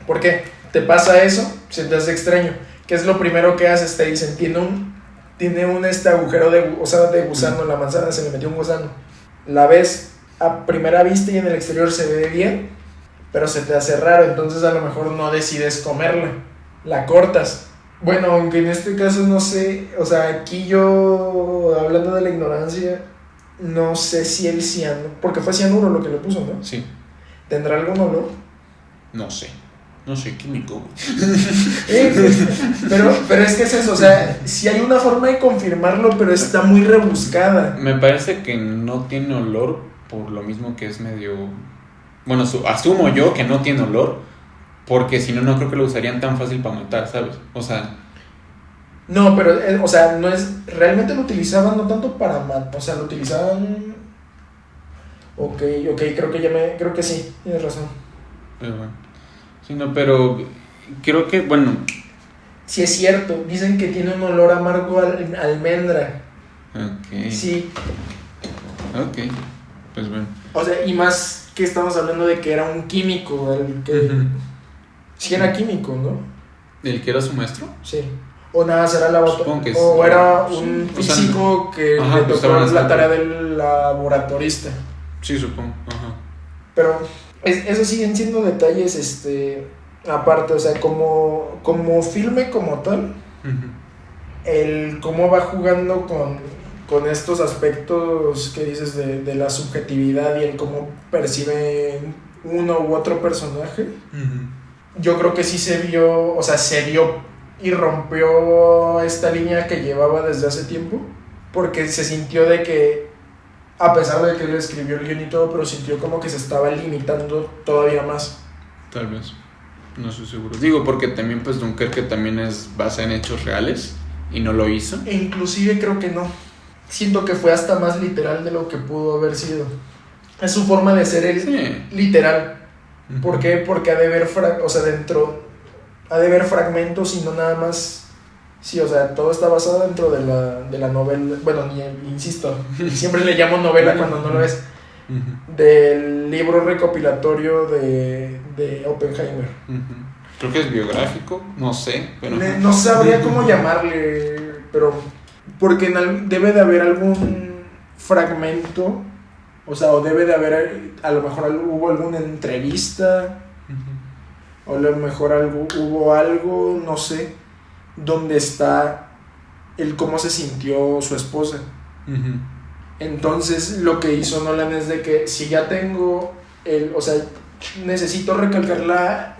S1: ¿Por qué? Te pasa eso, se te hace extraño. ¿Qué es lo primero que haces? Te dicen, tiene un agujero de gusano en la manzana, se le metió un gusano. La ves a primera vista y en el exterior se ve bien, pero se te hace raro, entonces a lo mejor no decides comerla, la cortas. Bueno, aunque en este caso no sé, o sea, aquí yo, hablando de la ignorancia, no sé si el cianuro, porque fue cianuro lo que le puso, ¿no?
S2: Sí.
S1: ¿Tendrá algún olor?
S2: No sé. No soy químico, güey.
S1: Pero es que es eso, o sea, sí hay una forma de confirmarlo, pero está muy rebuscada.
S2: Me parece que no tiene olor por lo mismo que es medio... Bueno, asumo yo que no tiene olor, porque si no, no creo que lo usarían tan fácil para matar, ¿sabes? O sea...
S1: No, pero, o sea, no es... Realmente lo utilizaban no tanto para matar, o sea, lo utilizaban... Ok, creo que sí, tienes razón.
S2: Pero bueno. Sí, no, pero creo que, bueno...
S1: Sí es cierto, dicen que tiene un olor amargo a almendra.
S2: Ok.
S1: Sí.
S2: Ok, pues bueno.
S1: O sea, y más que estamos hablando de que era un químico, el que...
S2: Uh-huh.
S1: Sí era químico, ¿no?
S2: ¿El que era su maestro?
S1: Sí. O nada, será
S2: Supongo que
S1: o
S2: sí.
S1: era un
S2: O sea,
S1: físico que
S2: ajá,
S1: le
S2: pues
S1: tocó
S2: estaban
S1: la tarea
S2: haciendo-
S1: del laboratorista.
S2: Sí, supongo. Ajá.
S1: Pero eso siguen siendo detalles, aparte, o sea, como filme como tal,
S2: Uh-huh.
S1: el cómo va jugando con estos aspectos que dices de la subjetividad y el cómo percibe uno u otro personaje,
S2: Uh-huh.
S1: yo creo que sí se vio y rompió esta línea que llevaba desde hace tiempo, porque se sintió de que, a pesar de que él escribió el guión y todo, pero sintió como que se estaba limitando todavía más.
S2: Tal vez. No estoy seguro. Digo, porque también pues Dunkerque también es basada en hechos reales y no lo hizo.
S1: E inclusive creo que no. Siento que fue hasta más literal de lo que pudo haber sido. Es su forma de ser
S2: Sí.
S1: literal.
S2: Uh-huh.
S1: ¿Por qué? Porque ha de haber ha de haber fragmentos y no nada más. Sí, o sea, todo está basado dentro de la novela. Bueno, insisto, siempre le llamo novela cuando no lo es.
S2: Uh-huh.
S1: Del libro recopilatorio de Oppenheimer.
S2: Uh-huh. Creo que es biográfico, no sé, pero...
S1: No sabría cómo llamarle, pero porque debe de haber algún fragmento, o sea, o debe de haber, a lo mejor hubo alguna entrevista,
S2: Uh-huh.
S1: o a lo mejor hubo algo, no sé, donde está el cómo se sintió su esposa.
S2: Uh-huh.
S1: Entonces lo que hizo Nolan es de que si ya tengo o sea, necesito recalcar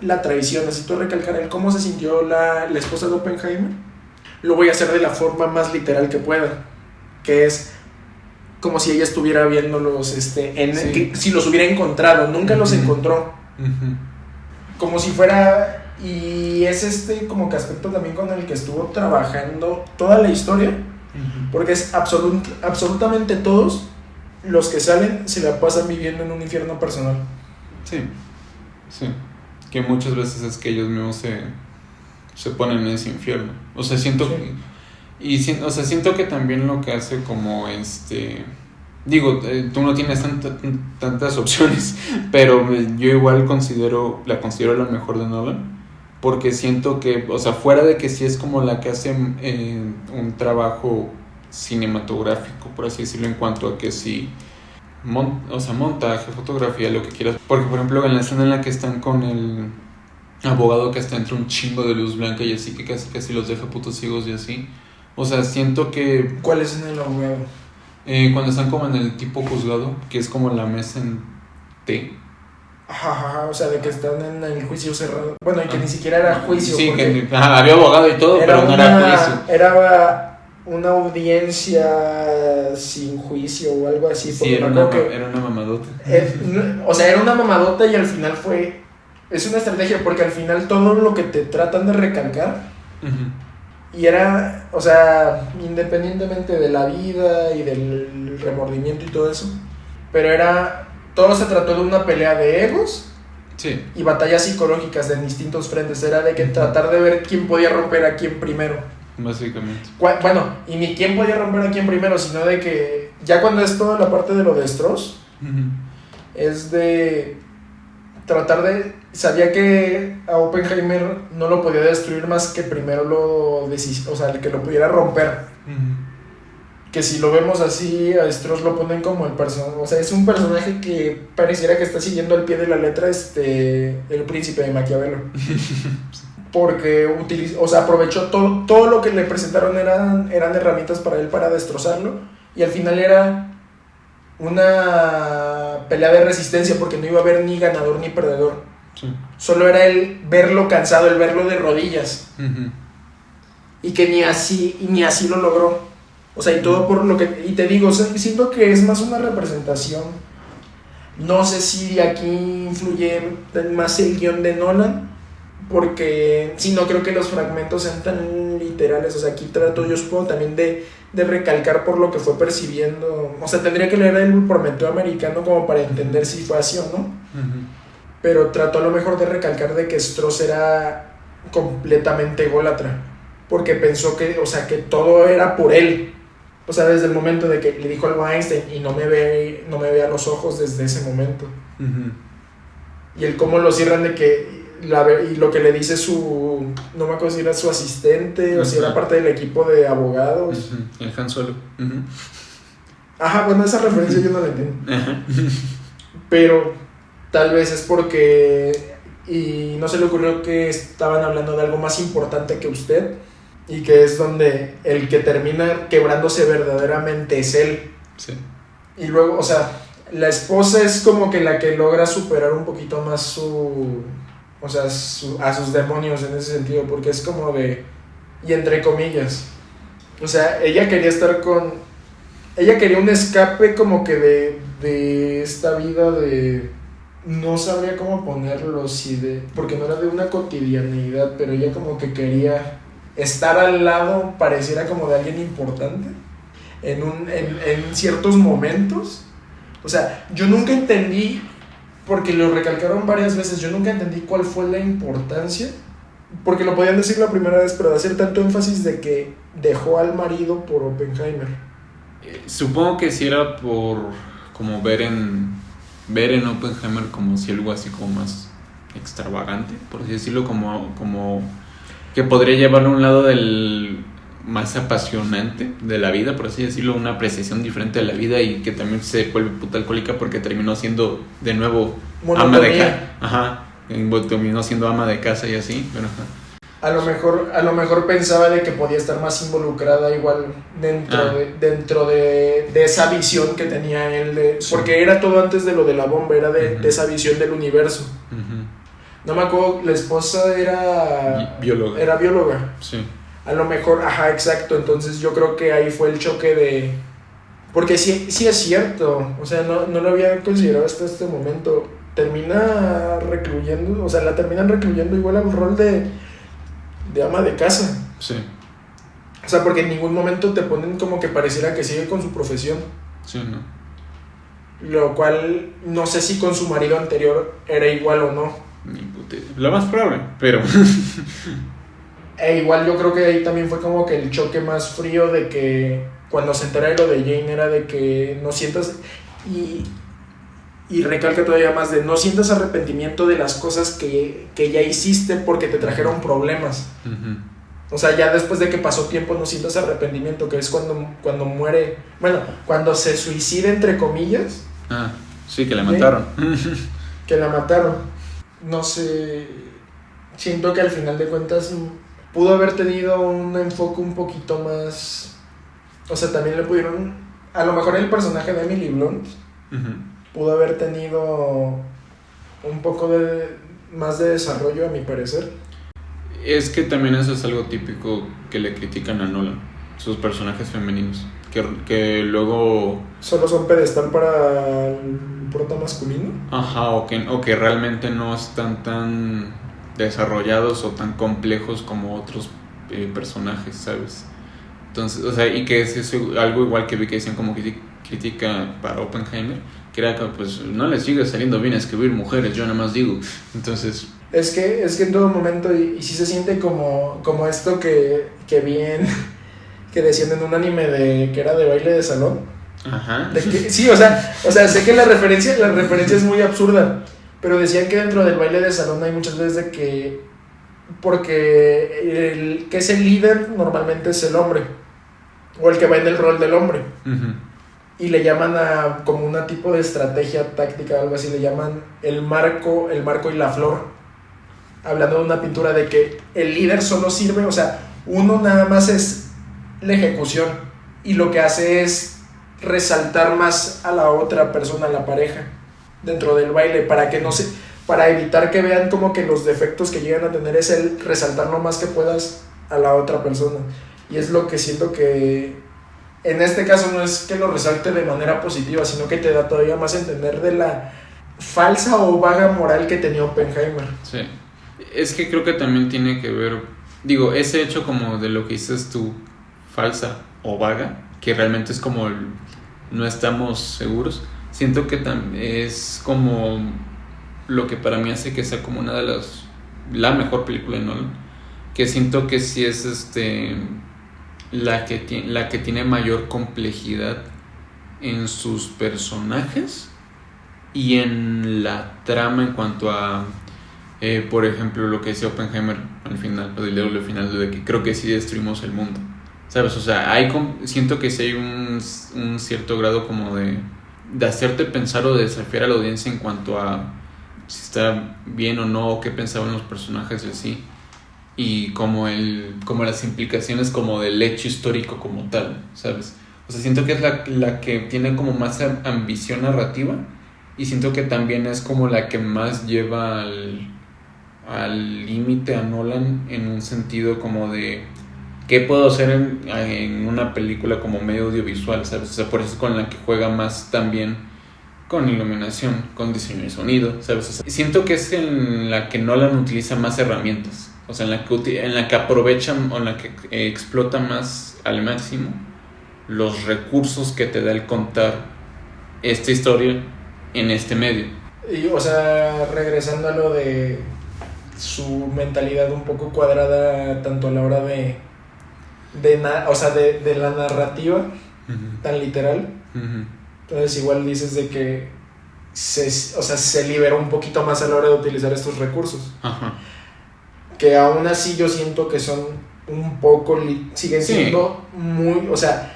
S1: la traición, necesito recalcar el cómo se sintió la esposa de Oppenheimer, lo voy a hacer de la forma más literal que pueda, que es como si ella estuviera viéndolos,
S2: Sí.
S1: si los hubiera encontrado, nunca los
S2: Uh-huh.
S1: encontró,
S2: Uh-huh.
S1: como si fuera, y es como que aspecto también con el que estuvo trabajando toda la historia,
S2: Uh-huh.
S1: porque es absolutamente todos los que salen se la pasan viviendo en un infierno personal.
S2: Sí, sí. Que muchas veces es que ellos mismos se ponen en ese infierno. O sea, siento
S1: Sí.
S2: que Y o sea, siento que también lo que hace como digo, tú no tienes tantas opciones, pero yo igual la considero la mejor de Nolan, porque siento que, o sea, fuera de que sí es como la que hace un trabajo cinematográfico, por así decirlo, en cuanto a que sí, o sea, montaje, fotografía, lo que quieras, porque por ejemplo en la escena en la que están con el abogado que hasta entra un chingo de luz blanca y así, que casi los deja putos ciegos y así, o sea, siento que...
S1: ¿Cuál es en el abogado?
S2: Cuando están como en el tipo juzgado, que es como la mesa en T.
S1: Ajá, o sea, de que están en el juicio cerrado. Bueno, y que ni siquiera era juicio.
S2: Sí, que había abogado y todo, pero no era juicio.
S1: Era una audiencia sin juicio o algo así.
S2: Sí, era una mamadota.
S1: O sea, era una mamadota y al final fue... Es una estrategia porque al final todo lo que te tratan de recalcar... Uh-huh. Y era, o sea, independientemente de la vida y del remordimiento y todo eso, pero todo se trató de una pelea de egos,
S2: sí,
S1: y batallas psicológicas de distintos frentes. Era de que tratar de ver quién podía romper a quién primero.
S2: Básicamente.
S1: Bueno, y ni quién podía romper a quién primero, sino de que ya cuando es toda la parte de lo de Stross, uh-huh, es de tratar de... Sabía que a Oppenheimer no lo podía destruir más que primero o sea, que lo pudiera romper. Uh-huh. Que si lo vemos así, a Stross lo ponen como el personaje. O sea, es un personaje que pareciera que está siguiendo al pie de la letra el príncipe de Maquiavelo. Porque aprovechó todo lo que le presentaron eran herramientas para él para destrozarlo. Y al final era una pelea de resistencia porque no iba a haber ni ganador ni perdedor. Sí. Solo era el verlo cansado, el verlo de rodillas. Uh-huh. Y que ni así lo logró. O sea, y todo por lo que... Y te digo, o sea, siento que es más una representación. No sé si aquí influye más el guión de Nolan, porque sí, no creo que los fragmentos sean tan literales. O sea, aquí trato yo supongo también de recalcar por lo que fue percibiendo. O sea, tendría que leer el Prometeo americano como para entender si fue así o no. Uh-huh. Pero trató a lo mejor de recalcar de que Stross era completamente ególatra, porque pensó que, o sea, que todo era por él. O sea, desde el momento de que le dijo algo a Einstein y no me ve a los ojos desde ese momento. Uh-huh. Y el cómo lo cierran de que y lo que le dice no me acuerdo si era su asistente, uh-huh, o si era parte del equipo de abogados.
S2: Uh-huh. El Han Solo. Uh-huh.
S1: Ajá, bueno, esa referencia yo no la entiendo. Uh-huh. Pero tal vez es porque y no se le ocurrió que estaban hablando de algo más importante que usted, y que es donde el que termina quebrándose verdaderamente es él.
S2: Sí.
S1: Y luego, o sea, la esposa es como que la que logra superar un poquito más a sus demonios en ese sentido, porque es como de, y entre comillas, o sea, ella quería un escape como que de esta vida de... No sabría cómo ponerlo, porque no era de una cotidianidad, pero ella como que quería estar al lado, pareciera como de alguien importante, en ciertos momentos. O sea, yo nunca entendí, porque lo recalcaron varias veces, yo nunca entendí cuál fue la importancia, porque lo podían decir la primera vez, pero de hacer tanto énfasis de que dejó al marido por Oppenheimer.
S2: Supongo que sí era por como ver en Oppenheimer como si algo así como más extravagante, por así decirlo, como que podría llevarlo a un lado del más apasionante de la vida, por así decirlo, una apreciación diferente de la vida, y que también se vuelve puta alcohólica porque terminó siendo de nuevo ama de casa. Ajá, terminó siendo ama de casa y así, pero ajá.
S1: A lo mejor pensaba de que podía estar más involucrada igual dentro de esa visión que tenía él porque era todo antes de lo de la bomba, era de esa visión del universo. Uh-huh. No me acuerdo, la esposa era bióloga.
S2: Sí.
S1: A lo mejor, ajá, exacto. Entonces yo creo que ahí fue el choque porque sí es cierto, o sea, no lo había considerado hasta este momento. La terminan recluyendo igual al rol de ama de casa.
S2: Sí.
S1: O sea, porque en ningún momento te ponen como que pareciera que sigue con su profesión.
S2: Sí, ¿no?
S1: Lo cual no sé si con su marido anterior era igual o no.
S2: Lo más probable, pero
S1: E igual yo creo que ahí también fue como que el choque más frío de que cuando se entera de lo de Jane era de que no sientas, y recalca todavía más de no sientas arrepentimiento de las cosas que ya hiciste porque te trajeron problemas.
S2: Uh-huh.
S1: O sea, ya después de que pasó tiempo no sientas arrepentimiento, que es cuando muere, bueno, cuando se suicida entre comillas.
S2: Ah, sí, que la mataron.
S1: Que la mataron. No sé, siento que al final de cuentas pudo haber tenido un enfoque un poquito más, o sea, también le pudieron, a lo mejor el personaje de Emily Blunt
S2: Uh-huh.
S1: pudo haber tenido un poco más de desarrollo, a mi parecer.
S2: Es que también eso es algo típico que le critican a Nolan, sus personajes femeninos, que luego...
S1: Solo son pedestal para el prota masculino.
S2: Ajá, o que realmente no están tan desarrollados o tan complejos como otros personajes, ¿sabes? Entonces, o sea, y que es eso, algo igual que vi que decían como crítica para Oppenheimer, que era que pues no les sigue saliendo bien escribir mujeres, yo nada más digo. Entonces...
S1: Es que en todo momento, y sí se siente como esto que vi que decían en un anime que era de baile de salón.
S2: Ajá.
S1: Sí, o sea, sé que la referencia es muy absurda, pero decían que dentro del baile de salón hay muchas veces de que, porque el que es el líder normalmente es el hombre, o el que va en el rol del hombre.
S2: Uh-huh.
S1: Y le llaman a como una tipo de estrategia táctica, algo así, le llaman el marco y la flor. Hablando de una pintura de que el líder solo sirve, o sea, uno nada más es la ejecución y lo que hace es resaltar más a la otra persona, a la pareja, dentro del baile, para evitar que vean como que los defectos que llegan a tener, es el resaltar lo más que puedas a la otra persona. Y es lo que siento que en este caso no es que lo resalte de manera positiva, sino que te da todavía más a entender de la falsa o vaga moral que tenía Oppenheimer.
S2: Sí. Es que creo que también tiene que ver, digo, ese hecho como de lo que dices tú, falsa o vaga, que realmente es como no estamos seguros, siento que es como lo que para mí hace que sea como una de la mejor película de Nolan, que siento que sí es la que tiene mayor complejidad en sus personajes y en la trama en cuanto a por ejemplo, lo que decía Oppenheimer al final, el final de que creo que sí destruimos el mundo, ¿sabes? O sea, siento que sí hay un cierto grado como de hacerte pensar o de desafiar a la audiencia en cuanto a si está bien o no, o qué pensaban los personajes de sí, y como las implicaciones como del hecho histórico como tal, ¿sabes? O sea, siento que es la que tiene como más ambición narrativa, y siento que también es como la que más lleva al límite a Nolan en un sentido como de qué puedo hacer en una película como medio audiovisual, ¿sabes? O sea, por eso es con la que juega más también con iluminación, con diseño de sonido, ¿sabes? O sea, siento que es en la que Nolan utiliza más herramientas, o sea, en la que aprovecha o en la que explota más al máximo los recursos que te da el contar esta historia en este medio.
S1: Y, o sea, regresando a lo de su mentalidad un poco cuadrada, tanto a la hora de la narrativa, uh-huh, tan literal. Uh-huh. Entonces igual dices de que se liberó un poquito más a la hora de utilizar estos recursos. Uh-huh. Que aún así yo siento que son un poco siguen siendo muy, o sea,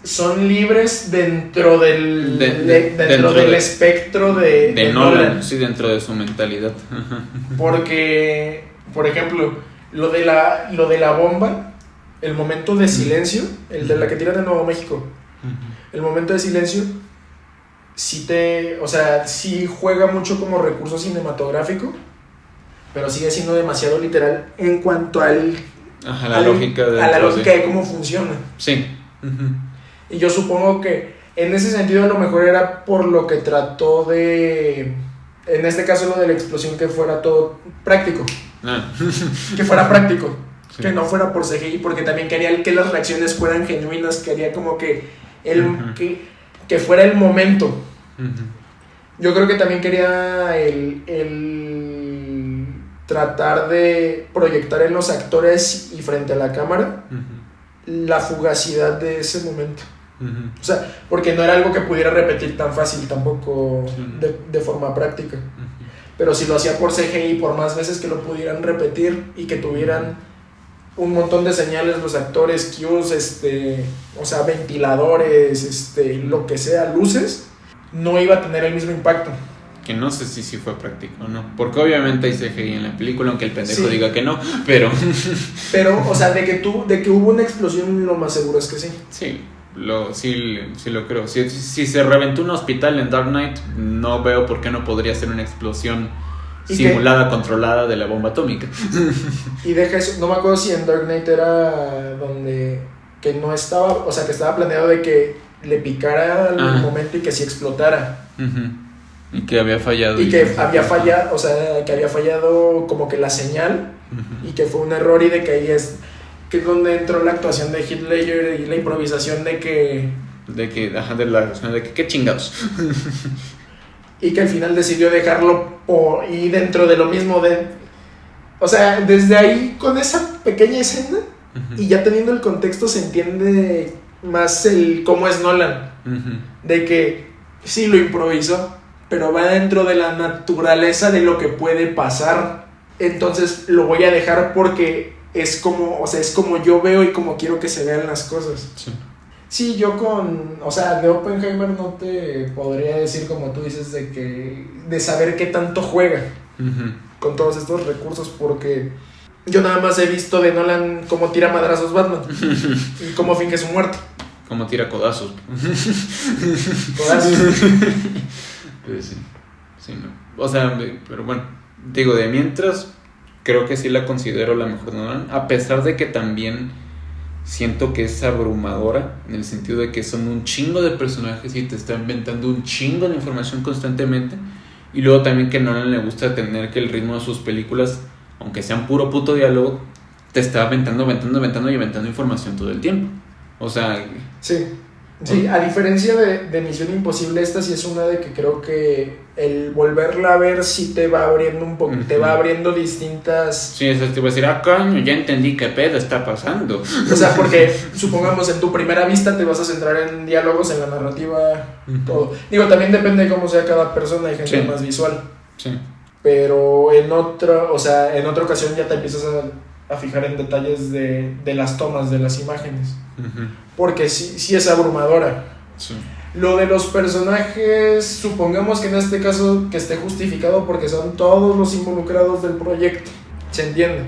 S1: son libres dentro del espectro de Nolan.
S2: Sí, dentro de su mentalidad.
S1: Porque, por ejemplo, lo de la bomba, el momento de silencio, el de la que tiran en Nuevo México, el momento de silencio, sí juega mucho como recurso cinematográfico, pero sigue siendo demasiado literal en cuanto a la lógica de cómo funciona.
S2: Sí.
S1: Y yo supongo que en ese sentido a lo mejor era por lo que trató de, en este caso lo de la explosión, que fuera todo práctico. Que fuera práctico, sí, que no fuera por CGI, porque también quería que las reacciones fueran genuinas, quería como que que fuera el momento. Yo creo que también quería tratar de proyectar en los actores y frente a la cámara la fugacidad de ese momento. O sea, porque no era algo que pudiera repetir tan fácil tampoco de forma práctica. Pero si lo hacía por CGI, por más veces que lo pudieran repetir y que tuvieran un montón de señales los actores, cues, o sea, ventiladores, lo que sea, luces, no iba a tener el mismo impacto.
S2: Que no sé si fue práctico o no, porque obviamente hay CGI en la película, aunque el pendejo diga que no, pero...
S1: Pero, o sea, de que hubo una explosión, lo más seguro es que sí.
S2: Sí lo creo. Si se reventó un hospital en Dark Knight, no veo por qué no podría ser una explosión simulada, controlada de la bomba atómica.
S1: Y deja eso, no me acuerdo si en Dark Knight era donde que no estaba, o sea, que estaba planeado de que le picara al momento y que sí explotara.
S2: Y que había fallado.
S1: Y que había fallado, o sea, que había fallado como que la señal y que fue un error, y de que ahí es donde entró la actuación de Heath Ledger y la improvisación de que qué chingados. Y que al final decidió dejarlo y dentro de lo mismo o sea, desde ahí con esa pequeña escena y ya teniendo el contexto se entiende más el cómo es Nolan, de que sí lo improvisó, pero va dentro de la naturaleza de lo que puede pasar, entonces lo voy a dejar porque es como, o sea, es como yo veo y como quiero que se vean las cosas. Sí, yo o sea, de Oppenheimer no te podría decir, como tú dices, de saber qué tanto juega con todos estos recursos, porque yo nada más he visto de Nolan cómo tira madrazos Batman y cómo finge su muerte.
S2: Cómo tira codazos. Pues sí, no. O sea, pero bueno, digo, de mientras, creo que sí la considero la mejor de Nolan, a pesar de que también siento que es abrumadora, en el sentido de que son un chingo de personajes y te está inventando un chingo de información constantemente, y luego también que a Nolan le gusta tener que el ritmo de sus películas, aunque sean puro puto diálogo, te está inventando información todo el tiempo. O sea... Sí, a diferencia de Misión Imposible, esta sí es una de que creo que el volverla a ver sí te va abriendo un poco, te va abriendo distintas... Sí, eso te va a decir, coño, ya entendí qué pedo está pasando.
S1: O sea, porque supongamos en tu primera vista te vas a centrar en diálogos, en la narrativa, todo. Digo, también depende de cómo sea cada persona, hay gente más visual.
S2: Sí.
S1: Pero en otra ocasión ya te empiezas a fijar en detalles de las tomas, de las imágenes. Porque sí es abrumadora.
S2: Sí.
S1: Lo de los personajes, supongamos que en este caso que esté justificado porque son todos los involucrados del proyecto, se entiende.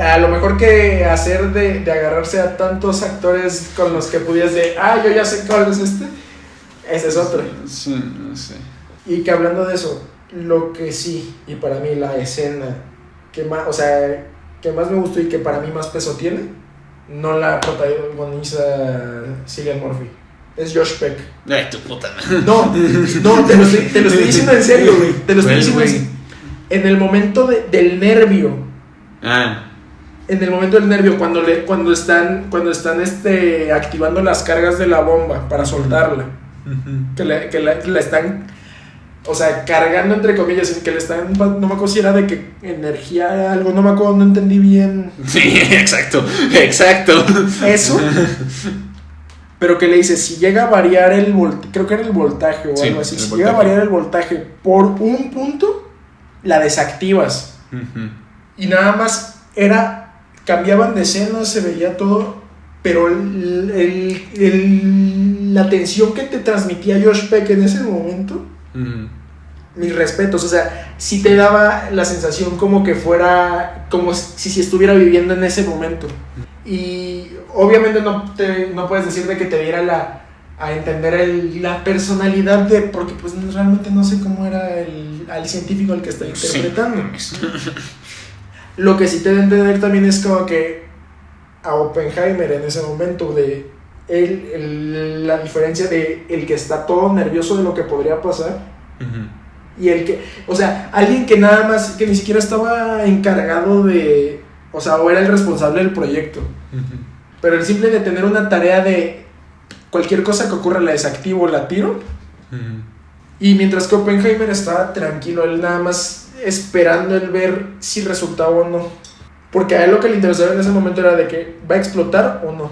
S1: A lo mejor que hacer de agarrarse a tantos actores con los que pudieras yo ya sé cuál es ese es otro.
S2: Sí, no sé.
S1: Y que hablando de eso, lo que sí, y para mí la escena que más me gustó y que para mí más peso tiene, no la protagoniza Cillian Murphy, es Josh Peck.
S2: Ay, tu puta.
S1: No, te lo estoy diciendo en serio, güey. Te lo estoy diciendo en serio. En el momento del nervio. En el momento del nervio, cuando están activando las cargas de la bomba para soltarla. Que la están, o sea, cargando entre comillas, que le están, no me acuerdo si era de que energía, algo, no me acuerdo, no entendí bien.
S2: Sí, exacto.
S1: Eso. Pero que le dice, si llega a variar creo que era el voltaje o algo así, si llega a variar el voltaje por un punto, la desactivas. Y nada más cambiaban de escena, se veía todo, pero la tensión que te transmitía Josh Peck en ese momento, mis respetos, o sea, sí te daba la sensación como que fuera, como si estuviera viviendo en ese momento. Y obviamente no puedes decir de que te diera a entender la personalidad porque pues realmente no sé cómo era al científico al que está interpretando. Sí. Lo que sí te da a entender también es como que a Oppenheimer en ese momento de la diferencia de el que está todo nervioso de lo que podría pasar, y el que, o sea, alguien que nada más, que ni siquiera estaba encargado o era el responsable del proyecto, pero el simple de tener una tarea de cualquier cosa que ocurra la desactivo, la tiro, Y mientras que Oppenheimer estaba tranquilo, él nada más esperando el ver si resultaba o no. Porque a él lo que le interesaba en ese momento era de que va a explotar o no.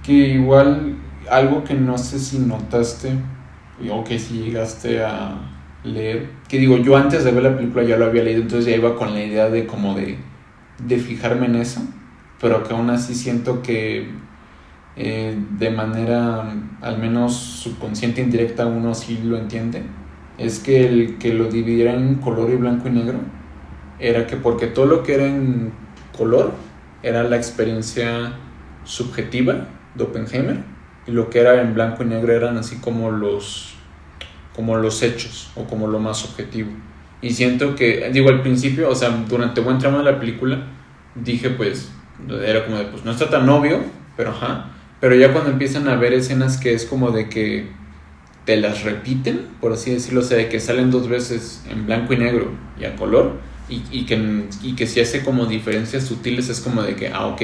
S2: Que igual, algo que no sé si notaste, o que si llegaste a leer, que digo, yo antes de ver la película ya lo había leído, entonces ya iba con la idea de como de fijarme en eso, pero que aún así siento que de manera al menos subconsciente indirecta uno sí lo entiende, es que el que lo dividiera en color y blanco y negro era que porque todo lo que era en color era la experiencia subjetiva de Oppenheimer y lo que era en blanco y negro eran así como los hechos o como lo más objetivo. Y siento que, digo, al principio, o sea, durante buen tramo de la película dije, pues, era como de, pues no está tan obvio, pero ajá. Pero ya cuando empiezan a ver escenas que es como de que te las repiten, por así decirlo, o sea, de que salen 2 veces en blanco y negro y a color, y que si hace como diferencias sutiles, es como de que, ok,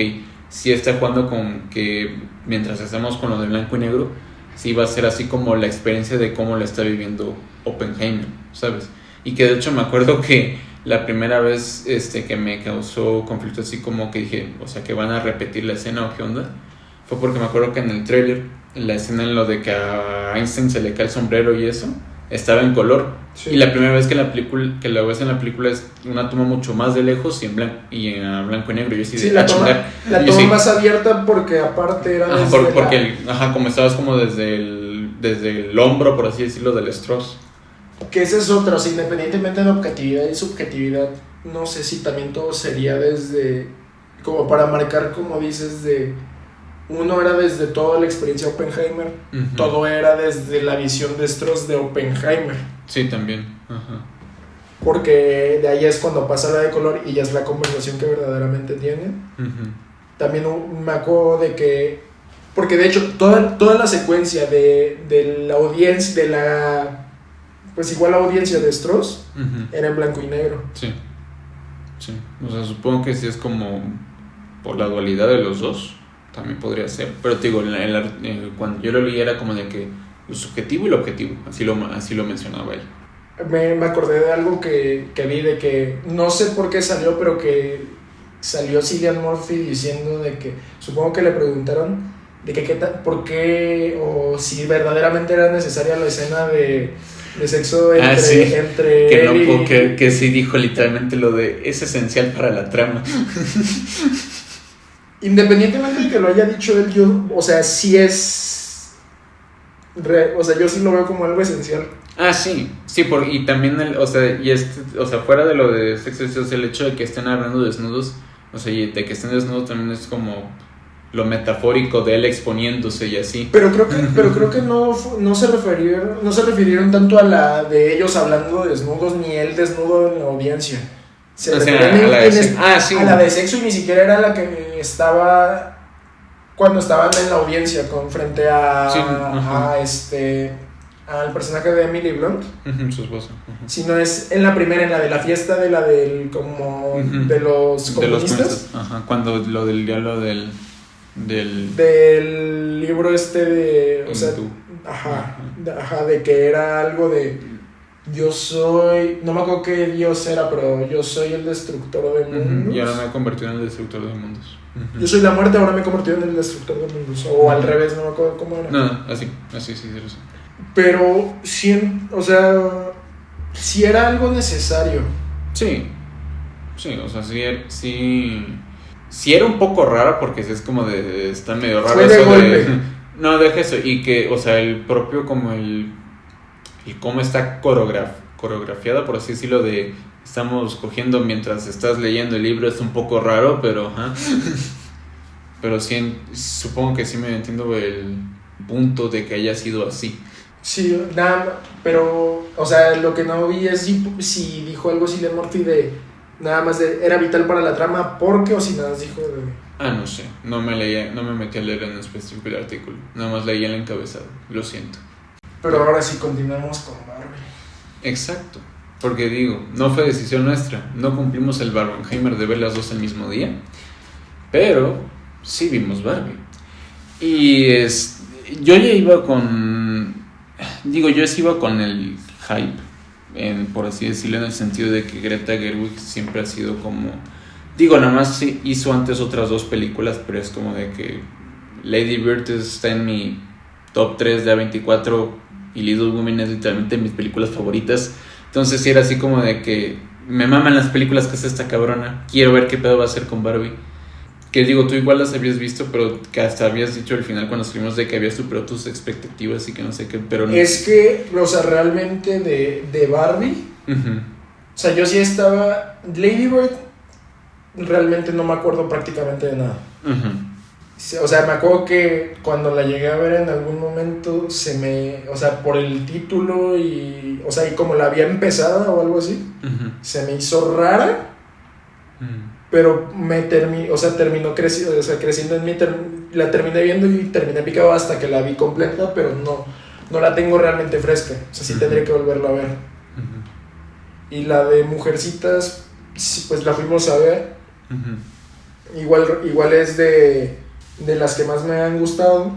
S2: sí está jugando con que mientras estamos con lo de blanco y negro, sí va a ser así como la experiencia de cómo la está viviendo Oppenheimer, ¿sabes? Y que de hecho me acuerdo que la primera vez que me causó conflicto así como que dije, o sea, que van a repetir la escena o qué onda, fue porque me acuerdo que en el tráiler, la escena en lo de que a Einstein se le cae el sombrero y eso, estaba en color. Sí. Y la primera vez que la ves en la película es una toma mucho más de lejos y en blanco y negro. Yo
S1: sí, la toma más abierta porque aparte era
S2: porque como estabas como desde el hombro, por así decirlo, del Strauss.
S1: Que ese es otro, o sea, independientemente de objetividad y subjetividad, no sé si también todo sería desde, como para marcar, como dices, de uno era desde toda la experiencia de Oppenheimer, uh-huh. Todo era desde la visión de Strauss de Oppenheimer.
S2: Sí, también. Uh-huh.
S1: Porque de ahí es cuando pasa la de color y ya es la conversación que verdaderamente tienen. Uh-huh. También me acuerdo de que, porque de hecho toda la secuencia de la audiencia, pues igual la audiencia de Strauss, uh-huh. Era en blanco y negro.
S2: Sí, sí. O sea, supongo que sí es como por la dualidad de los dos. También podría ser, pero te digo, cuando yo lo leí era como de que lo subjetivo y lo objetivo, así lo mencionaba él.
S1: Me acordé de algo que vi, de que no sé por qué salió, pero que salió Cillian Murphy diciendo de que, supongo que le preguntaron de que por qué o si verdaderamente era necesaria la escena de sexo entre
S2: que no puedo creer que sí dijo literalmente lo de es esencial para la trama.
S1: Independientemente de que lo haya dicho él, yo, o sea, sí es, o sea, yo sí lo veo como algo esencial.
S2: Sí, y también, fuera de lo de sexo, o sea, el hecho de que estén hablando desnudos, o sea, y de que estén desnudos también es como lo metafórico de él exponiéndose y así.
S1: Pero creo que no se refirieron tanto a la de ellos hablando desnudos, ni él desnudo en la audiencia. Se refieren a la de sexo y ni siquiera era la que estaba cuando estaban en la audiencia frente a, sí, al personaje de Emily Blunt,
S2: su esposa,
S1: sino es en la primera, en la de la fiesta de la del como de los comunistas,
S2: cuando lo del diálogo del
S1: libro de, o sea, de que era algo de yo soy, no me acuerdo qué dios era, pero yo soy el destructor de mundos.
S2: Y ahora me he convertido en el destructor de mundos.
S1: Yo soy la muerte, ahora me he convertido en el destructor de mundos. O al revés, no me acuerdo cómo era.
S2: No, así sí.
S1: Pero, o sea, si era algo necesario.
S2: Sí, o sea, sí era un poco raro porque es como de, está medio raro.
S1: Fue de
S2: eso
S1: golpe.
S2: No, deja eso, y que, o sea, el propio como el cómo está coreografiada, por así decirlo, de estamos cogiendo mientras estás leyendo el libro, es un poco raro, pero pero sí, supongo que sí me entiendo el punto de que haya sido así.
S1: Sí, nada, pero, o sea, lo que no vi es si dijo algo Cillian Murphy de nada más era vital para la trama, porque o si nada más dijo de...
S2: No sé, no me metí a leer en específico el artículo, nada más leí el encabezado, lo siento.
S1: Pero ahora sí continuamos con Barbie.
S2: Exacto, porque digo, no fue decisión nuestra, no cumplimos el Barbenheimer de ver las dos el mismo día, pero sí vimos Barbie. Y yo ya iba con... yo sí iba con el hype, por así decirlo, en el sentido de que Greta Gerwig siempre ha sido como... Digo, nada más hizo antes otras 2 películas, pero es como de que Lady Bird está en mi top 3 de A24 y Little Women es literalmente mis películas favoritas. Entonces sí era así como de que me maman las películas que hace esta cabrona, quiero ver qué pedo va a hacer con Barbie. Que digo, tú igual las habías visto, pero que hasta habías dicho al final cuando escribimos de que habías superado tus expectativas y que no sé qué, pero no.
S1: Es que, o sea, realmente de Barbie, o sea, yo sí estaba... Lady Bird, realmente no me acuerdo prácticamente de nada. O sea, me acuerdo que cuando la llegué a ver en algún momento o sea, por el título y, o sea, y como la había empezado o algo así, se me hizo rara, pero terminó creciendo, o sea, creciendo en mí, la terminé viendo y terminé picado hasta que la vi completa, pero no la tengo realmente fresca, o sea, sí tendría que volverla a ver. Y la de Mujercitas, pues la fuimos a ver, igual es de las que más me han gustado,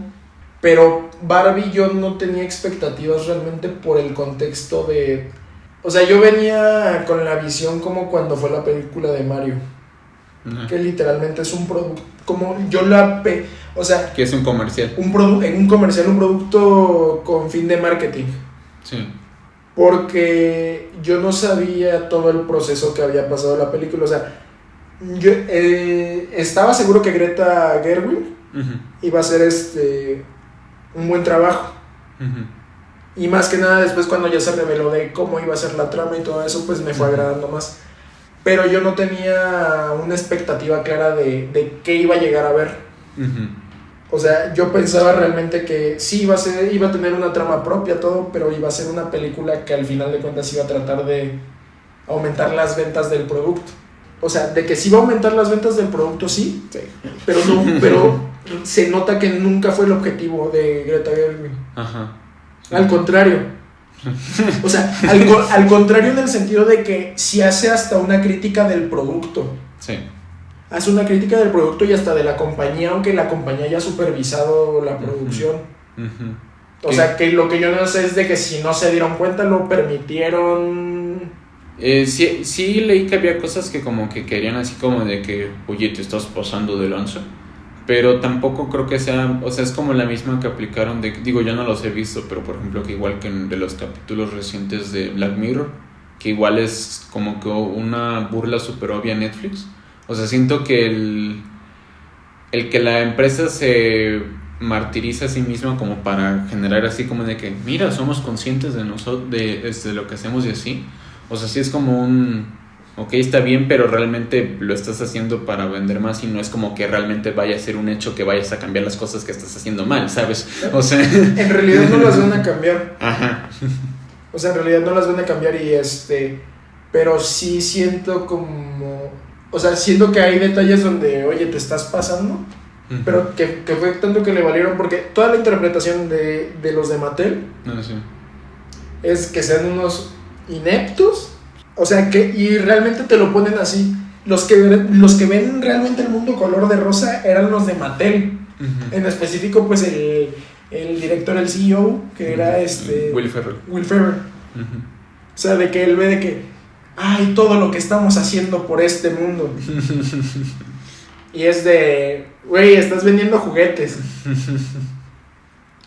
S1: pero Barbie yo no tenía expectativas realmente por el contexto de... O sea, yo venía con la visión como cuando fue la película de Mario, que literalmente es un producto, como yo o sea...
S2: Que es un comercial.
S1: Un producto con fin de marketing.
S2: Sí.
S1: Porque yo no sabía todo el proceso que había pasado la película, o sea... Yo estaba seguro que Greta Gerwig iba a hacer un buen trabajo, y más que nada después cuando ya se reveló de cómo iba a ser la trama y todo eso, pues me fue agradando más, pero yo no tenía una expectativa clara de qué iba a llegar a ver. O sea, yo pensaba realmente que sí iba a tener una trama propia todo, pero iba a ser una película que al final de cuentas iba a tratar de aumentar las ventas del producto. O sea, de que sí va a aumentar las ventas del producto, sí. Pero se nota que nunca fue el objetivo de Greta Gerwig. Al contrario. O sea, al contrario, en el sentido de que sí hace hasta una crítica del producto.
S2: Sí.
S1: Hace una crítica del producto y hasta de la compañía, aunque la compañía haya supervisado la producción. O sea, que lo que yo no sé es de que si no se dieron cuenta, lo permitieron.
S2: Sí leí que había cosas que como que querían así como de que, oye, te estás pasando de lanza, pero tampoco creo que sea, o sea, es como la misma que aplicaron digo, yo no los he visto, pero por ejemplo que igual que de los capítulos recientes de Black Mirror, que igual es como que una burla super obvia a Netflix. O sea, siento que el que la empresa se martiriza a sí misma como para generar así como de que, mira, somos conscientes de nosotros, de lo que hacemos y así. O sea, sí es como ok, está bien, pero realmente lo estás haciendo para vender más y no es como que realmente vaya a ser un hecho que vayas a cambiar las cosas que estás haciendo mal, ¿sabes? O sea...
S1: En realidad no las van a cambiar.
S2: Ajá.
S1: O sea, en realidad no las van a cambiar pero sí siento como... O sea, siento que hay detalles donde, oye, te estás pasando, pero que fue tanto que le valieron, porque toda la interpretación de los de Mattel
S2: Sí.
S1: es que sean unos ineptos, o sea, y realmente te lo ponen así. Los que ven realmente el mundo color de rosa eran los de Mattel. En específico, pues el director, el CEO, que era
S2: Will Ferrell.
S1: O sea, de que él ve de que ay, todo lo que estamos haciendo por este mundo. Y es de, güey, estás vendiendo juguetes.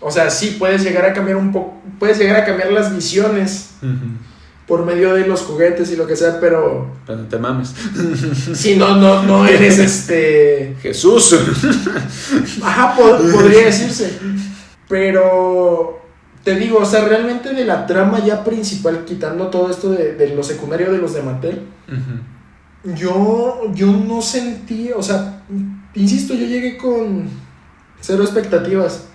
S1: O sea, sí, puedes llegar a cambiar las visiones por medio de los juguetes y lo que sea, pero
S2: no te mames.
S1: Sí, no eres
S2: Jesús.
S1: Ajá, podría decirse. Pero te digo, o sea, realmente de la trama ya principal, quitando todo esto de lo secundario de los de Mattel, yo no sentí, o sea, insisto, yo llegué con 0 expectativas.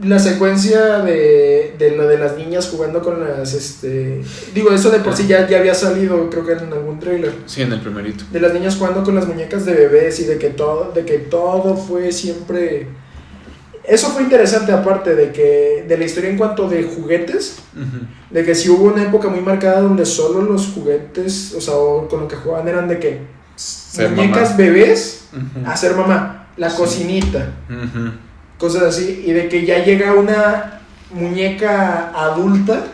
S1: La secuencia de lo de las niñas jugando con las, digo, eso de por sí ya había salido, creo que en algún tráiler.
S2: Sí, en el primerito.
S1: De las niñas jugando con las muñecas de bebés y de que todo fue siempre... Eso fue interesante, aparte de la historia en cuanto de juguetes, de que sí hubo una época muy marcada donde solo los juguetes, o sea, con lo que jugaban eran de que
S2: ser
S1: muñecas
S2: mamá.
S1: Bebés, hacer mamá, la cocinita, cosas así, y de que ya llega una muñeca adulta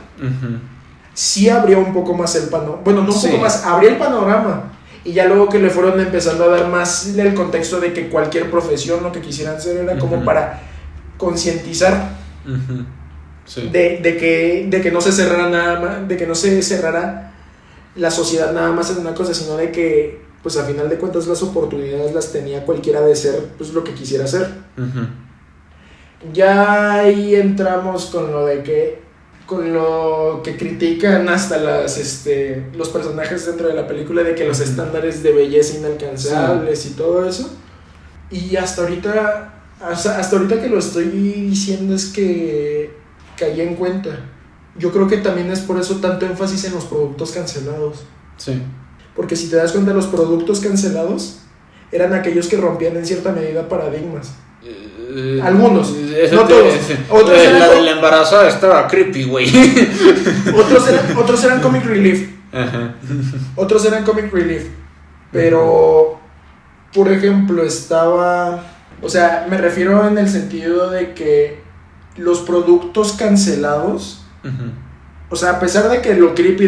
S1: sí abría un poco más el panorama. Bueno, no un
S2: Sí.
S1: poco más, abría el panorama. Y ya luego que le fueron empezando a dar más el contexto de que cualquier profesión lo que quisieran hacer era como para concientizar
S2: Sí.
S1: de que no se cerrara nada más, de que no se cerrara la sociedad nada más en una cosa, sino de que pues a final de cuentas las oportunidades las tenía cualquiera de ser pues lo que quisiera hacer. Ya ahí entramos con lo que critican hasta los personajes dentro de la película, de que los estándares de belleza inalcanzables y todo eso. Y hasta ahorita que lo estoy diciendo es que caí en cuenta. Yo creo que también es por eso tanto énfasis en los productos cancelados.
S2: Sí.
S1: Porque si te das cuenta, los productos cancelados eran aquellos que rompían en cierta medida paradigmas. Algunos, no todos. Otros eran
S2: la de la embarazada estaba creepy, güey.
S1: otros eran comic relief.
S2: Ajá.
S1: Otros eran comic relief. Pero, por ejemplo, o sea, me refiero en el sentido de que los productos cancelados, o sea, a pesar de que lo creepy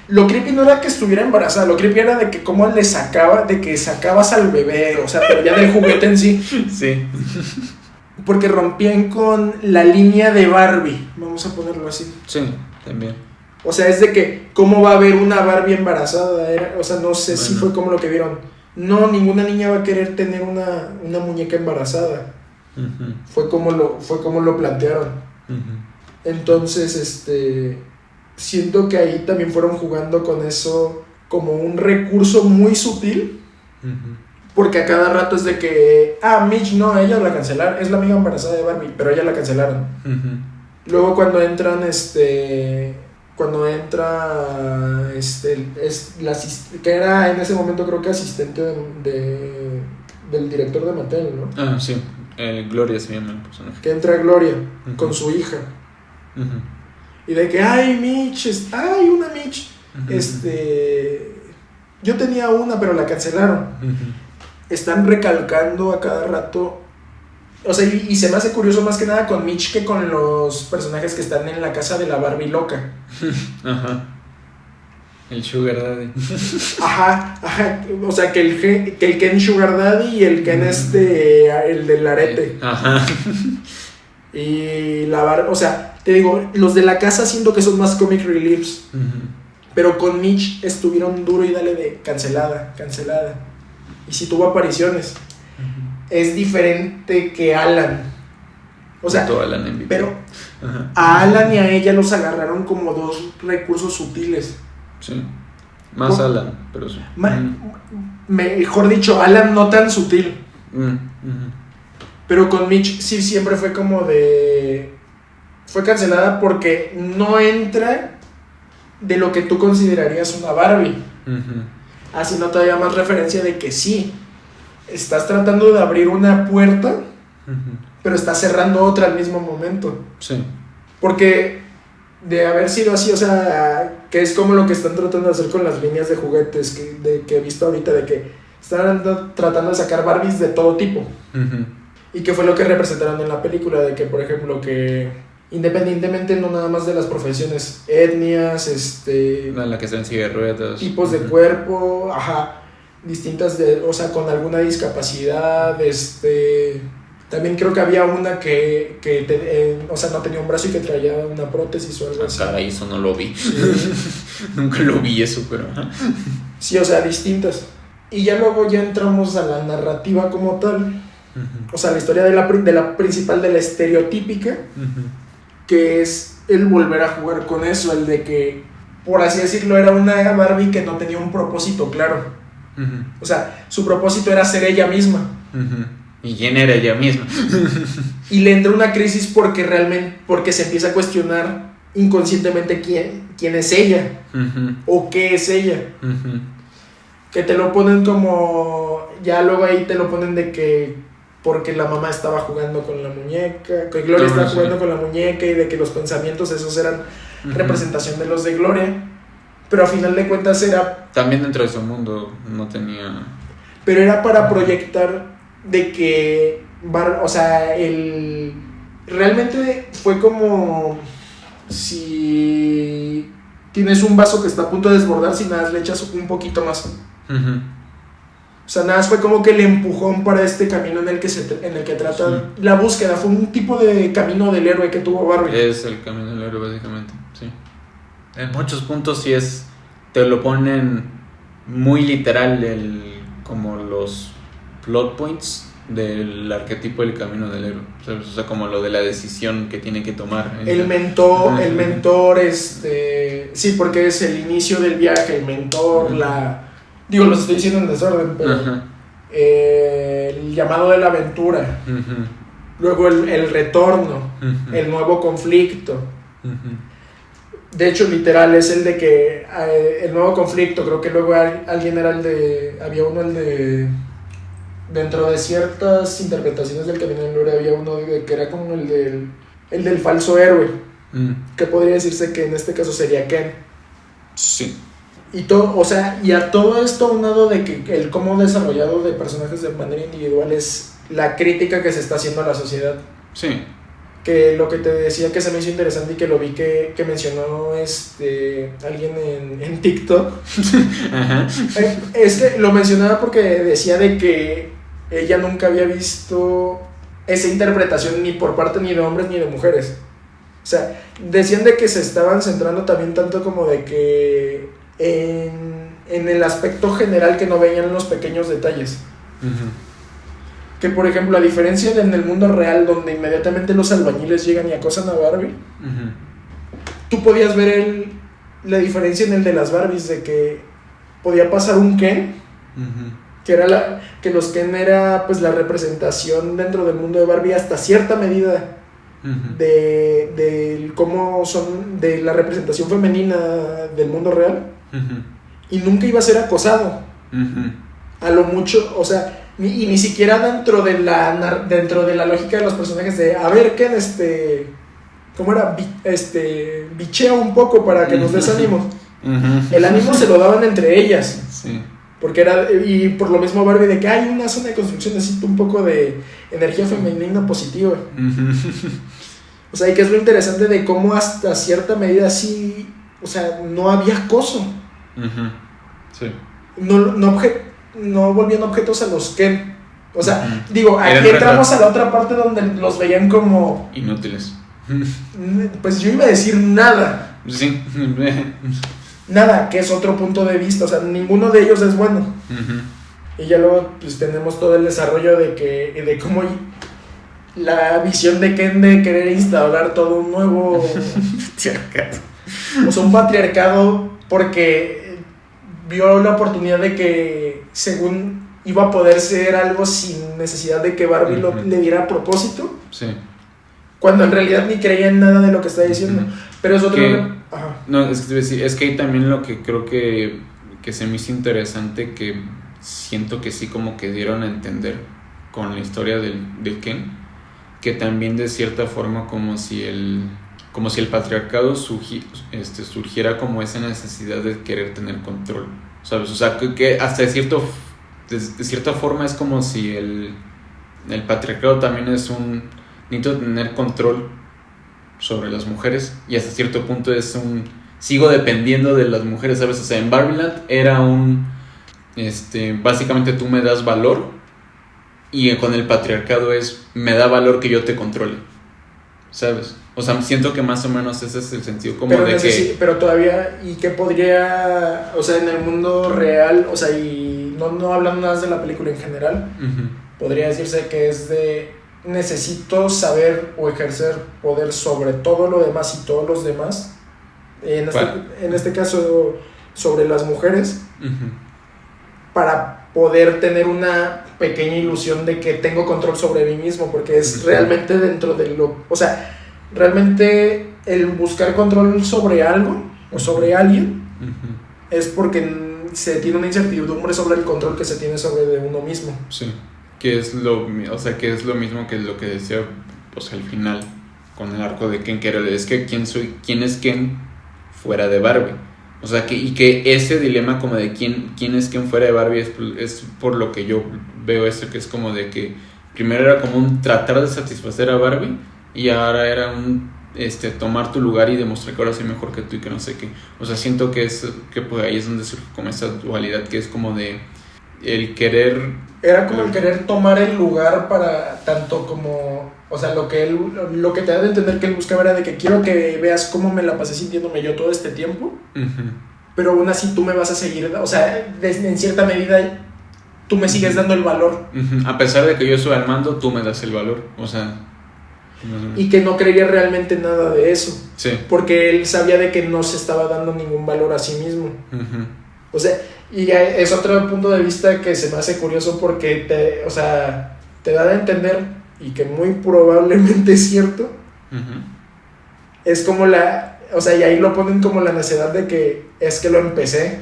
S1: lo creepy no era que estuviera embarazada, lo creepy era de que cómo de que sacabas al bebé, o sea, pero ya del juguete en sí.
S2: Sí.
S1: Porque rompían con la línea de Barbie, vamos a ponerlo así.
S2: Sí, también.
S1: O sea, es de que, ¿cómo va a haber una Barbie embarazada? O sea, no sé si fue como lo que vieron. No, ninguna niña va a querer tener una muñeca embarazada. Fue como lo plantearon. Entonces, siento que ahí también fueron jugando con eso como un recurso muy sutil. Porque a cada rato es de que, Mitch no, ella la cancelaron, es la amiga embarazada de Barbie, pero ella la cancelaron. Luego cuando entra que era en ese momento creo que asistente del director de Mattel, ¿no?
S2: Sí, Gloria se llama el personaje.
S1: Que entra Gloria con su hija. Y de que, Mitch, hay una Mitch. Yo tenía una, pero la cancelaron. Están recalcando a cada rato. O sea, y se me hace curioso más que nada con Mitch que con los personajes que están en la casa de la Barbie loca.
S2: El Sugar Daddy.
S1: Ajá. O sea, que el Ken Sugar Daddy y el Ken el del arete. Y la Barbie, o sea, te digo, los de la casa siento que son más comic reliefs. Pero con Mitch estuvieron duro y dale de cancelada. Y sí tuvo apariciones. Es diferente que Alan. O sea,
S2: Alan MVP.
S1: Pero a Alan y a ella los agarraron como dos recursos sutiles.
S2: Sí. Más Alan, pero sí.
S1: Mejor dicho, Alan no tan sutil. Pero con Mitch sí siempre fue como fue cancelada porque no entra de lo que tú considerarías una Barbie. Haciendo todavía más referencia de que sí, estás tratando de abrir una puerta, pero estás cerrando otra al mismo momento. Sí. Porque de haber sido así, o sea, que es como lo que están tratando de hacer con las líneas de juguetes que he visto ahorita, de que están tratando de sacar Barbies de todo tipo. Y que fue lo que representaron en la película, de que, por ejemplo, que independientemente no nada más de las profesiones, etnias,
S2: la que está en silla de ruedas,
S1: tipos de cuerpo, distintas, o sea, con alguna discapacidad, también creo que había una o sea, no tenía un brazo y que traía una prótesis o algo así.
S2: Caray, eso no lo vi. Sí. Nunca lo vi eso, pero
S1: sí, o sea, distintas. Y ya luego ya entramos a la narrativa como tal. O sea, la historia de la principal, de la estereotípica, que es el volver a jugar con eso, el de que, por así decirlo, era una Barbie que no tenía un propósito claro. O sea, su propósito era ser ella misma.
S2: ¿Y quién era ella misma?
S1: Y le entra una crisis porque se empieza a cuestionar inconscientemente quién es ella, o qué es ella. Que te lo ponen como, ya luego ahí te lo ponen de que porque la mamá estaba jugando con la muñeca, que Gloria estaba jugando con la muñeca, y de que los pensamientos esos eran representación de los de Gloria, pero a final de cuentas era...
S2: También dentro de su mundo no tenía...
S1: Pero era para proyectar de que, o sea, realmente fue como si tienes un vaso que está a punto de desbordarse y nada más le echas un poquito más.
S2: Uh-huh.
S1: O sea, nada más fue como que el empujón para este camino en el que trata la búsqueda. Fue un tipo de camino del héroe que tuvo Barbie.
S2: Es el camino del héroe, básicamente, sí. En muchos puntos sí te lo ponen muy literal, como los plot points del arquetipo del camino del héroe. O sea, como lo de la decisión que tiene que tomar.
S1: El mentor, sí, porque es el inicio del viaje, el mentor, digo, los estoy diciendo en desorden, pero el llamado de la aventura, luego el retorno, el nuevo conflicto. De hecho, literal, es el de que el nuevo conflicto, creo que luego alguien era había uno dentro de ciertas interpretaciones del camino del héroe, había uno que era como el del falso héroe, que podría decirse que en este caso sería Ken.
S2: Sí.
S1: Y todo, o sea, y a todo esto aunado de que el cómo desarrollado de personajes de manera individual es la crítica que se está haciendo a la sociedad.
S2: Sí.
S1: Que lo que te decía que se me hizo interesante y que lo vi que mencionó alguien en TikTok.
S2: Ajá.
S1: Es que lo mencionaba porque decía de que ella nunca había visto esa interpretación ni por parte ni de hombres ni de mujeres. O sea, decían de que se estaban centrando también tanto como de que en el aspecto general, que no veían los pequeños detalles. Que por ejemplo, a diferencia de en el mundo real, donde inmediatamente los albañiles llegan y acosan a Barbie, tú podías ver la diferencia en el de las Barbies, de que podía pasar un Ken, que era que los Ken era pues la representación dentro del mundo de Barbie hasta cierta medida de cómo son, de la representación femenina del mundo real, y nunca iba a ser acosado. A lo mucho, o sea, ni siquiera dentro de la lógica de los personajes de, a ver, Ken, ¿cómo era? Bichea un poco para que nos des ánimo. El ánimo se lo daban entre ellas.
S2: Sí.
S1: Porque y por lo mismo Barbie, de que hay una zona de construcción, necesito un poco de energía femenina positiva. O sea, y que es lo interesante de cómo hasta cierta medida sí, o sea, no había acoso.
S2: Sí.
S1: No volvían objetos a los Ken. O sea, digo, aquí entramos a la otra parte donde los veían como
S2: inútiles.
S1: Pues yo iba a decir nada.
S2: Sí.
S1: Nada, que es otro punto de vista. O sea, ninguno de ellos es bueno. Y ya luego pues tenemos todo el desarrollo de cómo la visión de Ken de querer instaurar todo un nuevo
S2: patriarcado.
S1: O sea, un patriarcado, porque vio la oportunidad de que según iba a poder ser algo sin necesidad de que Barbie le diera propósito.
S2: Sí.
S1: Cuando en realidad ni creía en nada de lo que está diciendo. Pero es otro...
S2: Ajá. No, es que hay también lo que creo que se me hizo interesante, que siento que sí como que dieron a entender con la historia del Ken, que también de cierta forma como si el patriarcado surgiera como esa necesidad de querer tener control, ¿sabes? O sea, que hasta de cierta forma es como si el patriarcado también es necesito tener control sobre las mujeres, y hasta cierto punto sigo dependiendo de las mujeres, ¿sabes? O sea, en Barbieland era básicamente tú me das valor, y con el patriarcado me da valor que yo te controle, ¿sabes? O sea, siento que más o menos ese es el sentido como
S1: pero todavía, y que podría, o sea, en el mundo real, o sea, y no hablando nada de la película en general, podría decirse que es de necesito saber o ejercer poder sobre todo lo demás y todos los demás, en este caso sobre las mujeres, para poder tener una pequeña ilusión de que tengo control sobre mí mismo, porque es realmente dentro de o sea, realmente el buscar control sobre algo o sobre alguien es porque se tiene una incertidumbre sobre el control que se tiene sobre de uno mismo.
S2: Sí. Que es lo mismo que lo que decía, pues al final con el arco de Ken, que era es que quién es Ken fuera de Barbie. O sea, que ese dilema como de quién es Ken fuera de Barbie es por lo que yo veo esto, que es como de que primero era como un tratar de satisfacer a Barbie, y ahora era un tomar tu lugar y demostrar que ahora soy mejor que tú y que no sé qué. O sea, siento que pues ahí es donde surge como esa dualidad que es como de el querer...
S1: Era como el querer tomar el lugar para tanto como... O sea, lo que te da de entender que él buscaba era de que quiero que veas cómo me la pasé sintiéndome yo todo este tiempo, pero aún así tú me vas a seguir, o sea, en cierta medida tú me sigues dando el valor.
S2: A pesar de que yo estoy al mando, tú me das el valor, o sea...
S1: Y que no creería realmente nada de eso.
S2: Sí.
S1: Porque él sabía de que no se estaba dando ningún valor a sí mismo. O sea, y es otro punto de vista que se me hace curioso porque te da de entender, y que muy probablemente es cierto, es como o sea, y ahí lo ponen como la necedad de que es que lo empecé,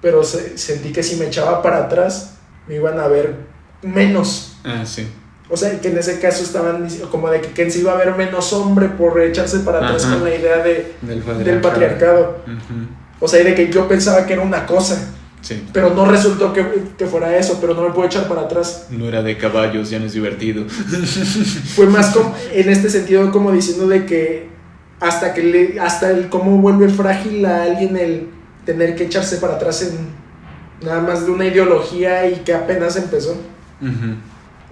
S1: pero sentí que si me echaba para atrás me iban a ver menos.
S2: Sí.
S1: O sea, que en ese caso estaban como de que Ken se iba a ver menos hombre por echarse para atrás con la idea del patriarcado. O sea, y de que yo pensaba que era una cosa,
S2: sí,
S1: pero no resultó que fuera eso, pero no me puedo echar para atrás.
S2: No era de caballos, ya no es divertido.
S1: Fue más como, en este sentido, como diciendo de que hasta el cómo vuelve frágil a alguien el tener que echarse para atrás en nada más de una ideología y que apenas empezó.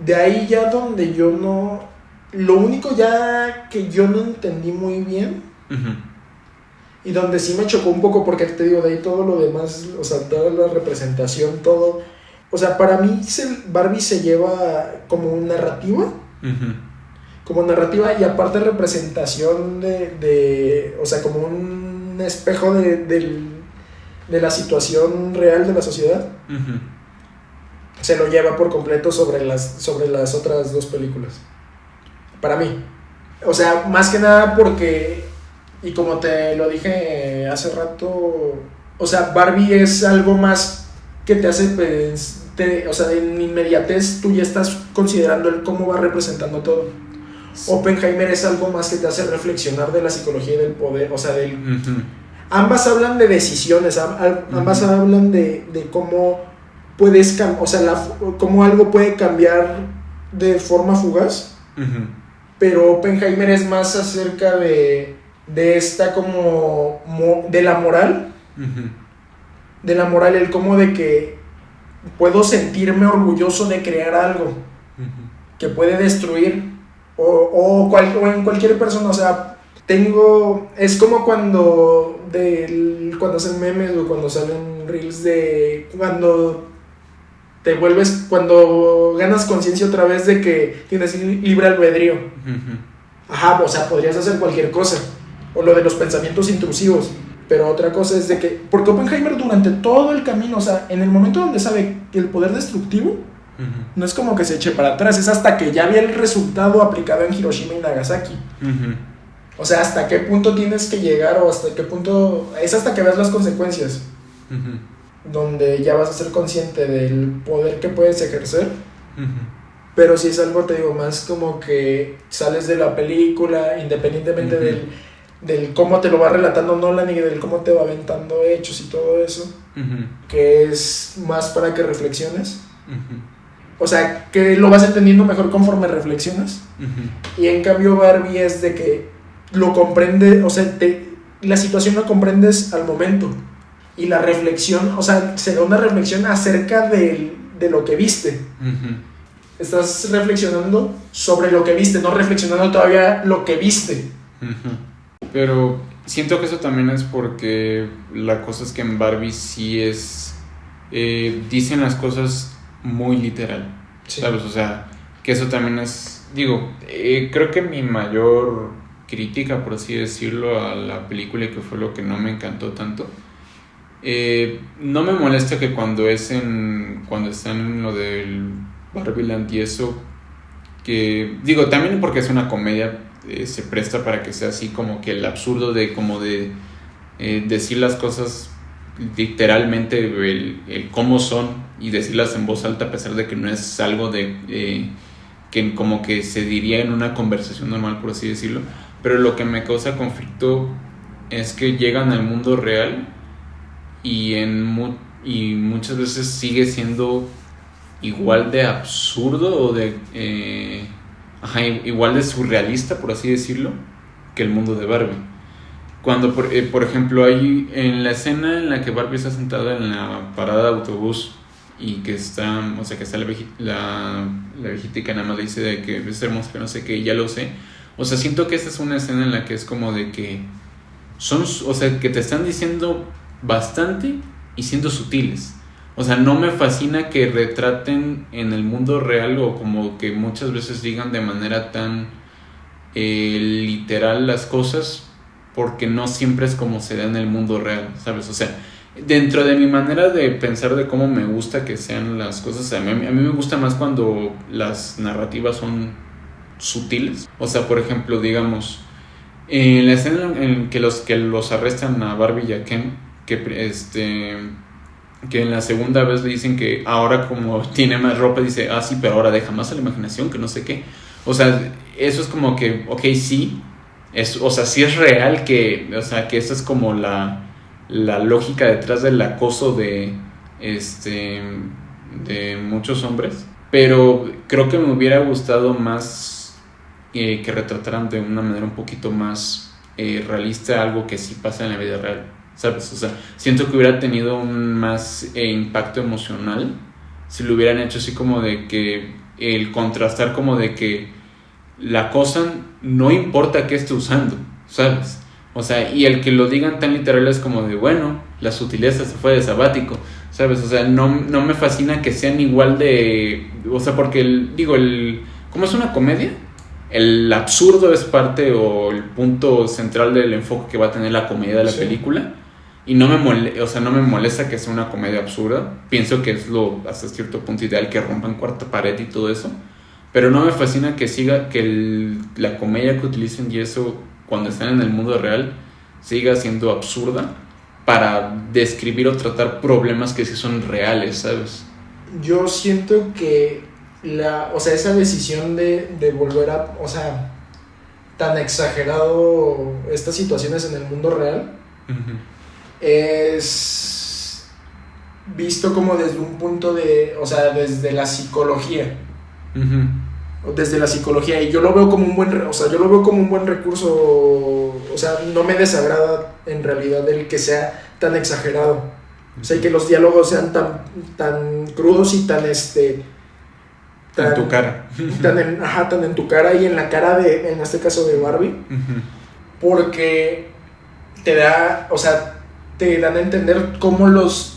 S1: De ahí ya donde yo no... Lo único ya que yo no entendí muy bien, y donde sí me chocó un poco, porque te digo, de ahí todo lo demás, o sea, toda la representación, todo... O sea, para mí Barbie se lleva como narrativa, como narrativa y aparte representación o sea, como un espejo de la situación real de la sociedad. Se lo lleva por completo sobre las otras dos películas. Para mí. O sea, más que nada porque, y como te lo dije hace rato, o sea, Barbie es algo más que te hace, o sea, en inmediatez tú ya estás considerando el cómo va representando todo. Sí. Oppenheimer es algo más que te hace reflexionar de la psicología y del poder, o sea, ambas hablan de decisiones, ambas hablan de cómo puedes, o sea, cómo algo puede cambiar de forma fugaz, pero Oppenheimer es más acerca de esta como de la moral, de la moral, el cómo de que puedo sentirme orgulloso de crear algo que puede destruir o en cualquier persona, o sea, es como cuando hacen memes o cuando salen reels de cuando ganas conciencia otra vez de que tienes libre albedrío. Ajá, o sea, podrías hacer cualquier cosa. O lo de los pensamientos intrusivos. Pero otra cosa es de que, porque Oppenheimer durante todo el camino, o sea, en el momento donde sabe que el poder destructivo, no es como que se eche para atrás, es hasta que ya ve el resultado aplicado en Hiroshima y Nagasaki. O sea, hasta qué punto tienes que llegar o hasta qué punto, es hasta que veas las consecuencias. Donde ya vas a ser consciente del poder que puedes ejercer. Pero si es algo, te digo, más como que sales de la película, independientemente del cómo te lo va relatando Nolan y del cómo te va aventando hechos y todo eso, que es más para que reflexiones. O sea, que lo vas entendiendo mejor conforme reflexionas. Y en cambio Barbie es de que lo comprende, o sea, la situación la comprendes al momento. Y la reflexión, o sea, se da una reflexión acerca de lo que viste. Estás reflexionando sobre lo que viste, no reflexionando todavía lo que viste.
S2: Pero siento que eso también es porque la cosa es que en Barbie sí es... dicen las cosas muy literal, sí. ¿Sabes? O sea, que eso también es... Digo, creo que mi mayor crítica, por así decirlo, a la película, que fue lo que no me encantó tanto... no me molesta que cuando están en lo del Barbieland y eso, que digo, también porque es una comedia, se presta para que sea así como que el absurdo de decir las cosas literalmente, el cómo son y decirlas en voz alta a pesar de que no es algo que como que se diría en una conversación normal, por así decirlo. Pero lo que me causa conflicto es que llegan al mundo real y muchas veces sigue siendo igual de absurdo o igual de surrealista, por así decirlo, que el mundo de Barbie. Cuando, por ejemplo, hay en la escena en la que Barbie está sentada en la parada de autobús y que está, o sea, que está la viejita que nada más le dice de que es hermosa, que no sé qué, ya lo sé. O sea, siento que esta es una escena en la que es como de que son, o sea, que te están diciendo bastante y siendo sutiles. O sea, no me fascina que retraten en el mundo real o como que muchas veces digan de manera tan literal las cosas, porque no siempre es como se da en el mundo real, ¿sabes? O sea, dentro de mi manera de pensar de cómo me gusta que sean las cosas, a mí me gusta más cuando las narrativas son sutiles. O sea, por ejemplo, digamos, en la escena en que los arrestan a Barbie y a Ken, que en la segunda vez le dicen que ahora como tiene más ropa, dice, sí, pero ahora deja más a la imaginación, que no sé qué. O sea, eso es como que, ok, sí, o sea, sí es real que, o sea, que esa es como la lógica detrás del acoso de muchos hombres, pero creo que me hubiera gustado más que retrataran de una manera un poquito más realista algo que sí pasa en la vida real, ¿sabes? O sea, siento que hubiera tenido un más impacto emocional si lo hubieran hecho así, como de que el contrastar, como de que la acosan no importa qué esté usando, ¿sabes? O sea, y el que lo digan tan literal es como de, bueno, la sutileza se fue de sabático, ¿sabes? O sea, no me fascina que sean igual de... O sea, porque como es una comedia, el absurdo es parte o el punto central del enfoque que va a tener la comedia de la película. Y no me molesta que sea una comedia absurda. Pienso que es hasta cierto punto ideal que rompan cuarta pared y todo eso. Pero no me fascina que siga, que la comedia que utilicen y eso cuando están en el mundo real siga siendo absurda para describir o tratar problemas que sí son reales, ¿sabes?
S1: Yo siento que esa decisión de volver a, o sea, tan exagerado estas situaciones en el mundo real, uh-huh, es visto como desde un punto desde la psicología. Uh-huh. Desde la psicología, y yo lo veo como un buen recurso. O sea, no me desagrada en realidad el que sea tan exagerado. O sea, y que los diálogos sean tan crudos y tan
S2: en tu cara.
S1: Tan en tu cara y en la cara en este caso de Barbie. Uh-huh. Porque te dan a entender cómo los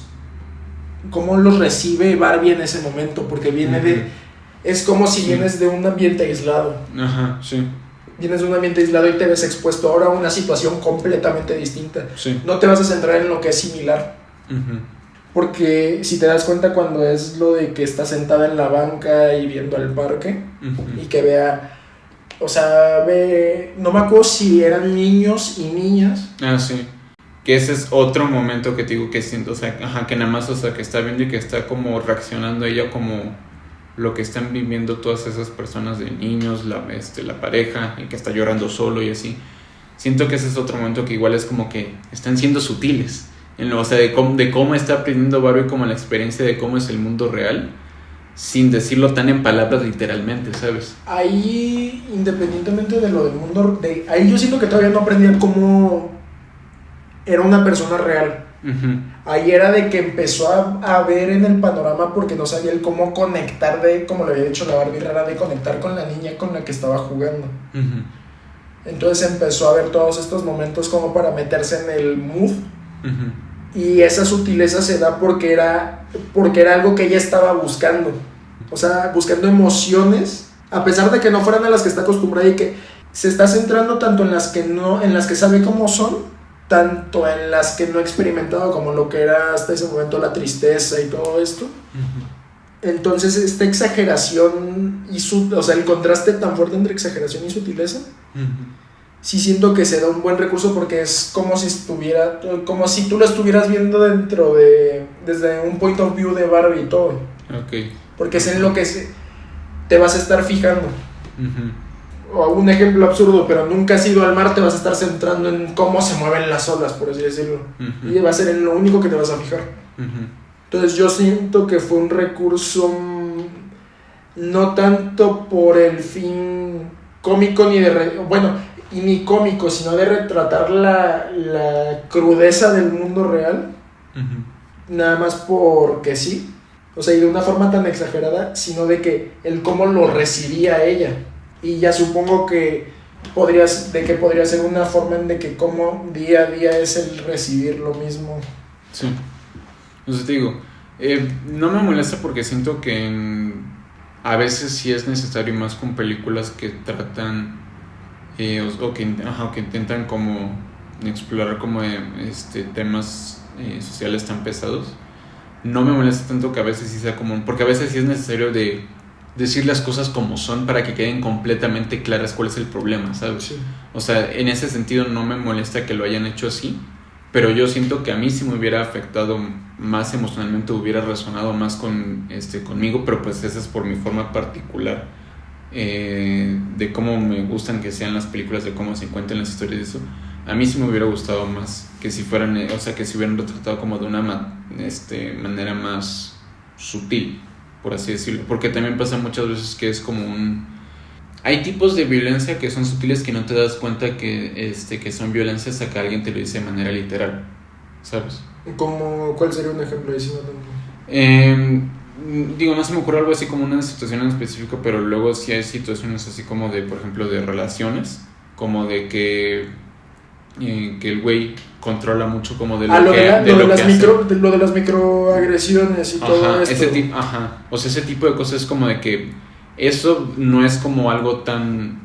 S1: recibe Barbie en ese momento, porque viene, uh-huh, es como si vienes de un ambiente aislado.
S2: Ajá, sí.
S1: Vienes de un ambiente aislado y te ves expuesto ahora a una situación completamente distinta.
S2: Sí.
S1: No te vas a centrar en lo que es similar. Uh-huh. Porque si te das cuenta, cuando es lo de que está sentada en la banca y viendo al parque, uh-huh, y que vea, no me acuerdo si eran niños y niñas.
S2: Sí. Que ese es otro momento que te digo que siento, o sea, que nada más, o sea, que está viendo y que está como reaccionando ella como lo que están viviendo todas esas personas de niños, la pareja, el que está llorando solo y así. Siento que ese es otro momento que igual es como que están siendo sutiles, o sea, de cómo está aprendiendo Barbie como la experiencia de cómo es el mundo real, sin decirlo tan en palabras literalmente, ¿sabes?
S1: Ahí, independientemente de lo del mundo, ahí yo siento que todavía no aprendían cómo era una persona real. Uh-huh. Ahí era de que empezó a ver en el panorama, porque no sabía el cómo conectar, como le había dicho la Barbie rara, de conectar con la niña con la que estaba jugando. Uh-huh. Entonces empezó a ver todos estos momentos como para meterse en el mood. Uh-huh. Y esa sutileza se da porque era algo que ella estaba buscando. O sea, buscando emociones, a pesar de que no fueran a las que está acostumbrada, y que se está centrando tanto en las que sabe cómo son, tanto en las que no he experimentado, como lo que era hasta ese momento la tristeza y todo esto. Uh-huh. Entonces esta exageración el contraste tan fuerte entre exageración y sutileza, uh-huh, sí siento que se da un buen recurso, porque es como si tú lo estuvieras viendo desde un point of view de Barbie y todo.
S2: Okay.
S1: Porque es en lo que te vas a estar fijando. Uh-huh. O un ejemplo absurdo, pero nunca has ido al mar, te vas a estar centrando en cómo se mueven las olas, por así decirlo. Uh-huh. Y va a ser en lo único que te vas a fijar. Uh-huh. Entonces yo siento que fue un recurso no tanto por el fin cómico ni bueno, y ni cómico, sino de retratar la crudeza del mundo real, nada más porque sí, o sea, y de una forma tan exagerada, sino de que el cómo lo recibía ella, y ya supongo que podría ser una forma en de que como día a día es el recibir lo mismo.
S2: Sí, entonces te digo, no me molesta porque siento que a veces sí es necesario, más con películas que tratan o que intentan como explorar como temas sociales tan pesados. No me molesta tanto que a veces sí sea común, porque a veces sí es necesario de decir las cosas como son para que queden completamente claras cuál es el problema, ¿sabes?
S1: Sí.
S2: O sea, en ese sentido no me molesta que lo hayan hecho así, pero yo siento que a mí sí me hubiera afectado más emocionalmente, hubiera resonado más conmigo, pero pues esa es por mi forma particular de cómo me gustan que sean las películas, de cómo se cuentan las historias de eso. A mí sí me hubiera gustado más que si fueran, o sea, que se hubieran retratado como de una manera más sutil, por así decirlo, porque también pasa muchas veces que es como hay tipos de violencia que son sutiles que no te das cuenta que son violencia hasta que alguien te lo dice de manera literal, ¿sabes?
S1: ¿Cuál sería un ejemplo de eso?
S2: Digo, no se me ocurre algo así como una situación en específico, pero luego sí hay situaciones así como de, por ejemplo, de relaciones, como de que el güey controla mucho como de lo que hace.
S1: Lo de las microagresiones y todo esto.
S2: O sea, ese tipo de cosas es como de que eso no es como algo tan...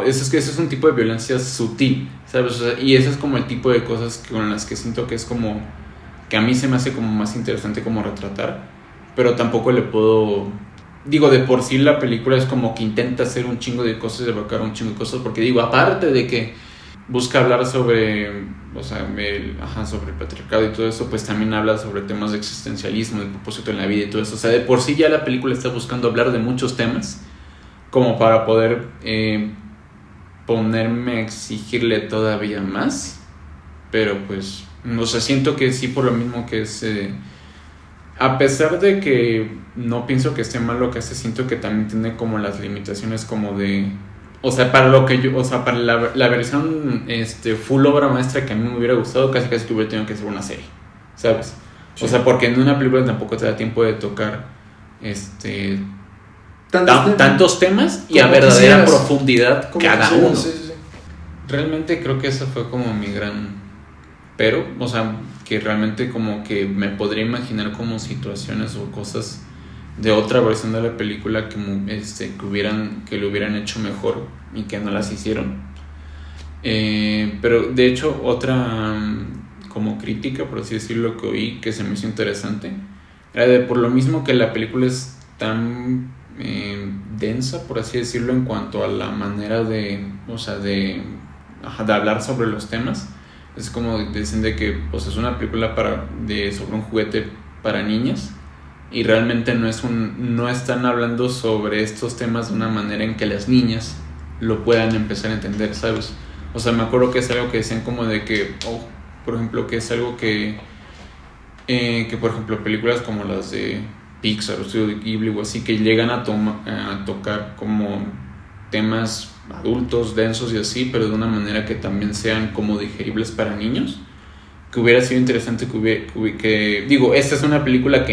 S2: Es que eso es un tipo de violencia sutil, ¿sabes? O sea, y ese es como el tipo de cosas con las que siento que es como... que a mí se me hace como más interesante como retratar, pero tampoco le puedo... Digo, de por sí la película es como que intenta hacer un chingo de cosas, evocar un chingo de cosas, porque digo, aparte de que busca hablar sobre, o sea, sobre el patriarcado y todo eso, pues también habla sobre temas de existencialismo, de propósito en la vida y todo eso. O sea, de por sí ya la película está buscando hablar de muchos temas, como para poder ponerme a exigirle todavía más. Pero pues, o sea, siento que sí, por lo mismo que es... a pesar de que no pienso que esté mal lo que hace, siento que también tiene como las limitaciones como de... O sea, para lo que yo... O sea, para la versión full obra maestra que a mí me hubiera gustado, casi que hubiera tenido que hacer una serie, ¿sabes? Sí. O sea, porque en una película tampoco te da tiempo de tocar tantos temas y a verdadera profundidad cada uno. Sí. Realmente creo que esa fue como mi gran... Pero, o sea, que realmente como que me podría imaginar como situaciones o cosas de otra versión de la película que lo hubieran hecho mejor y que no las hicieron. Pero de hecho otra como crítica, por así decirlo, que oí que se me hizo interesante era de por lo mismo que la película es tan densa, por así decirlo, en cuanto a la manera de hablar sobre los temas. Es como dicen de que pues es una película sobre un juguete para niñas y realmente no están hablando sobre estos temas de una manera en que las niñas lo puedan empezar a entender, ¿sabes? O sea, me acuerdo que es algo que decían como de que, por ejemplo, que es algo que por ejemplo, películas como las de Pixar o Studio Ghibli o así, que llegan a tocar como temas adultos, densos y así, pero de una manera que también sean como digeribles para niños, que hubiera sido interesante que digo, esta es una película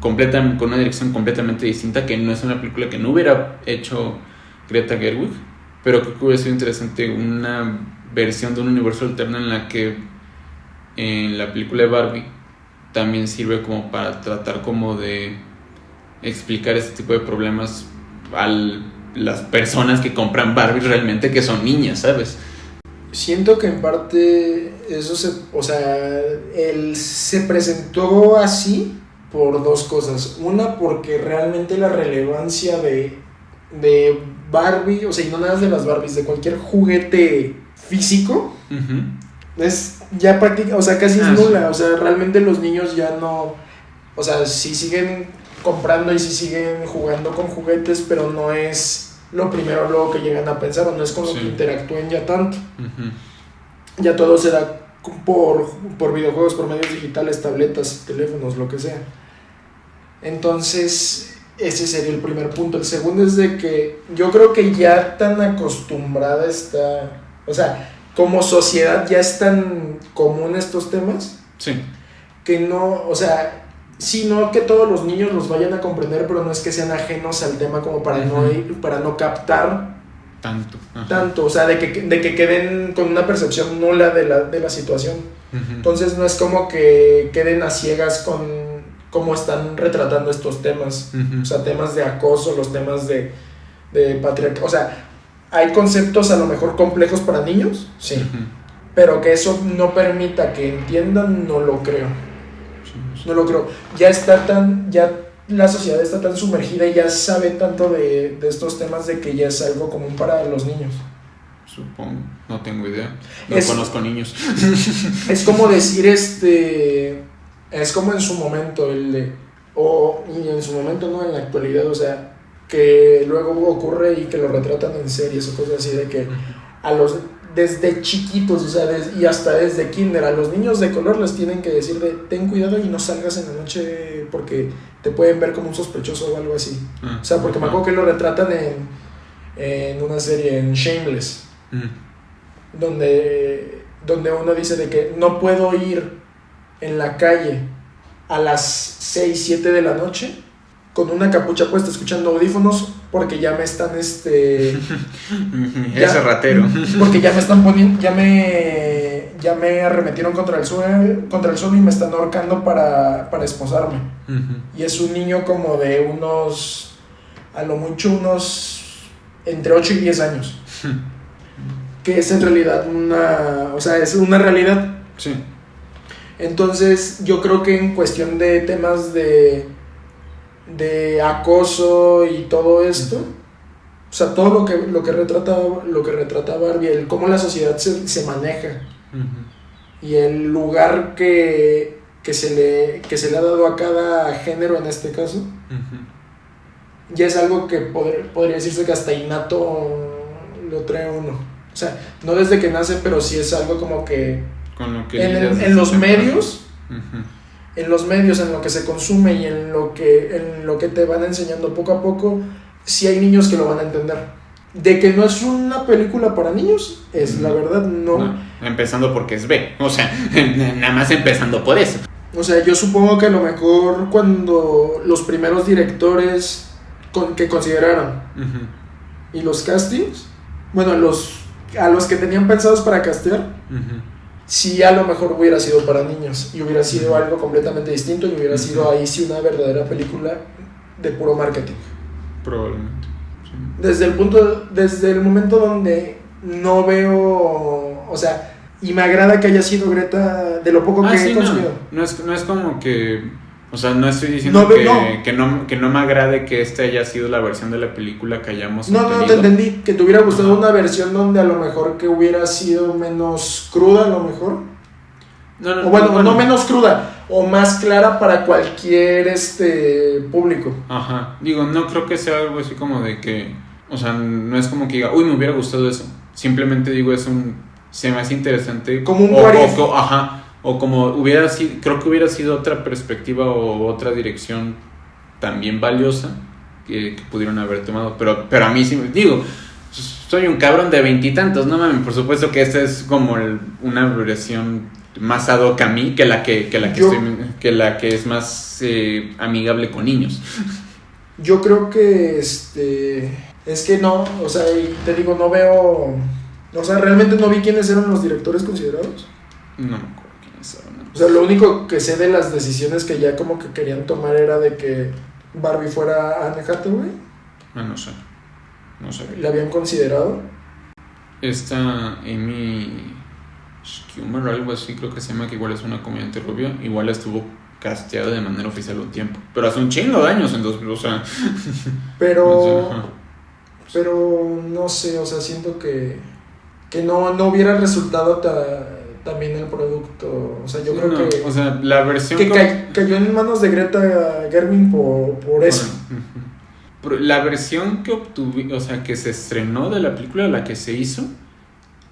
S2: con una dirección completamente distinta, que no es una película que no hubiera hecho Greta Gerwig, pero creo que hubiera sido interesante una versión de un universo alterno en la que en la película de Barbie también sirve como para tratar como de explicar este tipo de problemas las personas que compran Barbie realmente, que son niñas, ¿sabes?
S1: Siento que en parte eso él se presentó así por dos cosas. Una, porque realmente la relevancia de Barbie, o sea, y no nada de las Barbies, de cualquier juguete físico, es ya práctica, o sea, casi es nula. O sea, realmente los niños ya no, o sea, sí siguen comprando y sí siguen jugando con juguetes, pero no es lo primero luego que llegan a pensar, o no es con lo que interactúen ya tanto. Ya todo se da por videojuegos, por medios digitales, tabletas, teléfonos, lo que sea. Entonces ese sería el primer punto. El segundo es de que yo creo que ya tan acostumbrada está, O sea, como sociedad ya es tan común estos temas
S2: Sí.
S1: que no, o sea, sí, no que todos los niños los vayan a comprender, pero no es que sean ajenos al tema como para para no captar
S2: Tanto. Ajá.
S1: tanto, o sea, de que queden con una percepción nula de la situación. Entonces no es como que queden a ciegas con cómo están retratando estos temas, o sea, temas de acoso, los temas de patriarcado, o sea, hay conceptos a lo mejor complejos para niños, sí, pero que eso no permita que entiendan, no lo creo. No lo creo. Ya la sociedad está tan sumergida y ya sabe tanto de estos temas de que ya es algo común para los niños.
S2: Supongo, no tengo idea. No conozco niños.
S1: Es como decir, es como en su momento, y en su momento no, en la actualidad, o sea, que luego ocurre y que lo retratan en series o cosas así, de que desde chiquitos, o sea, y hasta desde kinder, a los niños de color les tienen que decir ten cuidado y no salgas en la noche porque te pueden ver como un sospechoso o algo así. O sea, porque me acuerdo que lo retratan en una serie, en Shameless, donde uno dice de que no puedo ir en la calle a las 6, 7 de la noche con una capucha puesta escuchando audífonos porque ya me están
S2: Ese ratero.
S1: porque ya me están poniendo, ya me arremetieron contra el suelo y me están ahorcando para esposarme. Y es un niño como de a lo mucho entre 8 y 10 años. Que es en realidad es una realidad.
S2: Sí.
S1: Entonces yo creo que en cuestión de temas de acoso y todo esto, o sea, todo lo que retrata Barbie, el cómo la sociedad se maneja, y el lugar que se le ha dado a cada género en este caso, ya es algo que podría decirse que hasta innato lo trae uno. O sea, no desde que nace, pero sí es algo como que
S2: con lo que
S1: en los medios, en los medios, en lo que se consume y en lo que te van enseñando poco a poco, sí hay niños que lo van a entender. De que no es una película para niños, la verdad no.
S2: Empezando porque es B, o sea, nada más empezando por eso.
S1: O sea, yo supongo que a lo mejor cuando los primeros directores que consideraron y los castings, bueno, a los que tenían pensados para castear, sí, a lo mejor hubiera sido para niños y hubiera sido algo completamente distinto y hubiera sido ahí sí una verdadera película de puro marketing.
S2: Probablemente. Sí.
S1: Desde el momento donde no veo, o sea, y me agrada que haya sido Greta de lo poco que he consumido.
S2: No es como que, o sea, no estoy diciendo que no me agrade que esta haya sido la versión de la película que hayamos obtenido.
S1: No te entendí, que te hubiera gustado una versión donde a lo mejor que hubiera sido menos cruda, a lo mejor. No menos cruda, o más clara para cualquier público.
S2: Ajá, digo, no creo que sea algo así como de que, o sea, no es como que diga, uy, me hubiera gustado eso. Simplemente digo, se me hace interesante.
S1: Como un guarito.
S2: O como creo que hubiera sido otra perspectiva o otra dirección también valiosa que pudieron haber tomado. Pero a mí sí, digo, soy un cabrón de 20 y tantos, no mames, por supuesto que esta es como una versión más ad hoc a mí que la que es más amigable con niños.
S1: Yo creo que es que no, o sea, y te digo, no veo, o sea, realmente no vi quiénes eran los directores considerados.
S2: No me acuerdo quiénes eran.
S1: O sea, lo único que sé de las decisiones que ya como que querían tomar era de que Barbie fuera Anne Hathaway.
S2: No sé. No sé.
S1: ¿La habían considerado?
S2: Esta Amy Schumer o algo así, creo que se llama, que igual es una comediante rubia, igual estuvo casteada de manera oficial un tiempo, pero hace un chingo de años, entonces, o sea.
S1: Pero no sé, o sea, siento que no hubiera resultado también el producto, o sea, yo creo que,
S2: o sea, la versión
S1: que cayó en manos de Greta Gerwig por eso.
S2: La versión que o sea, que se estrenó de la película, la que se hizo,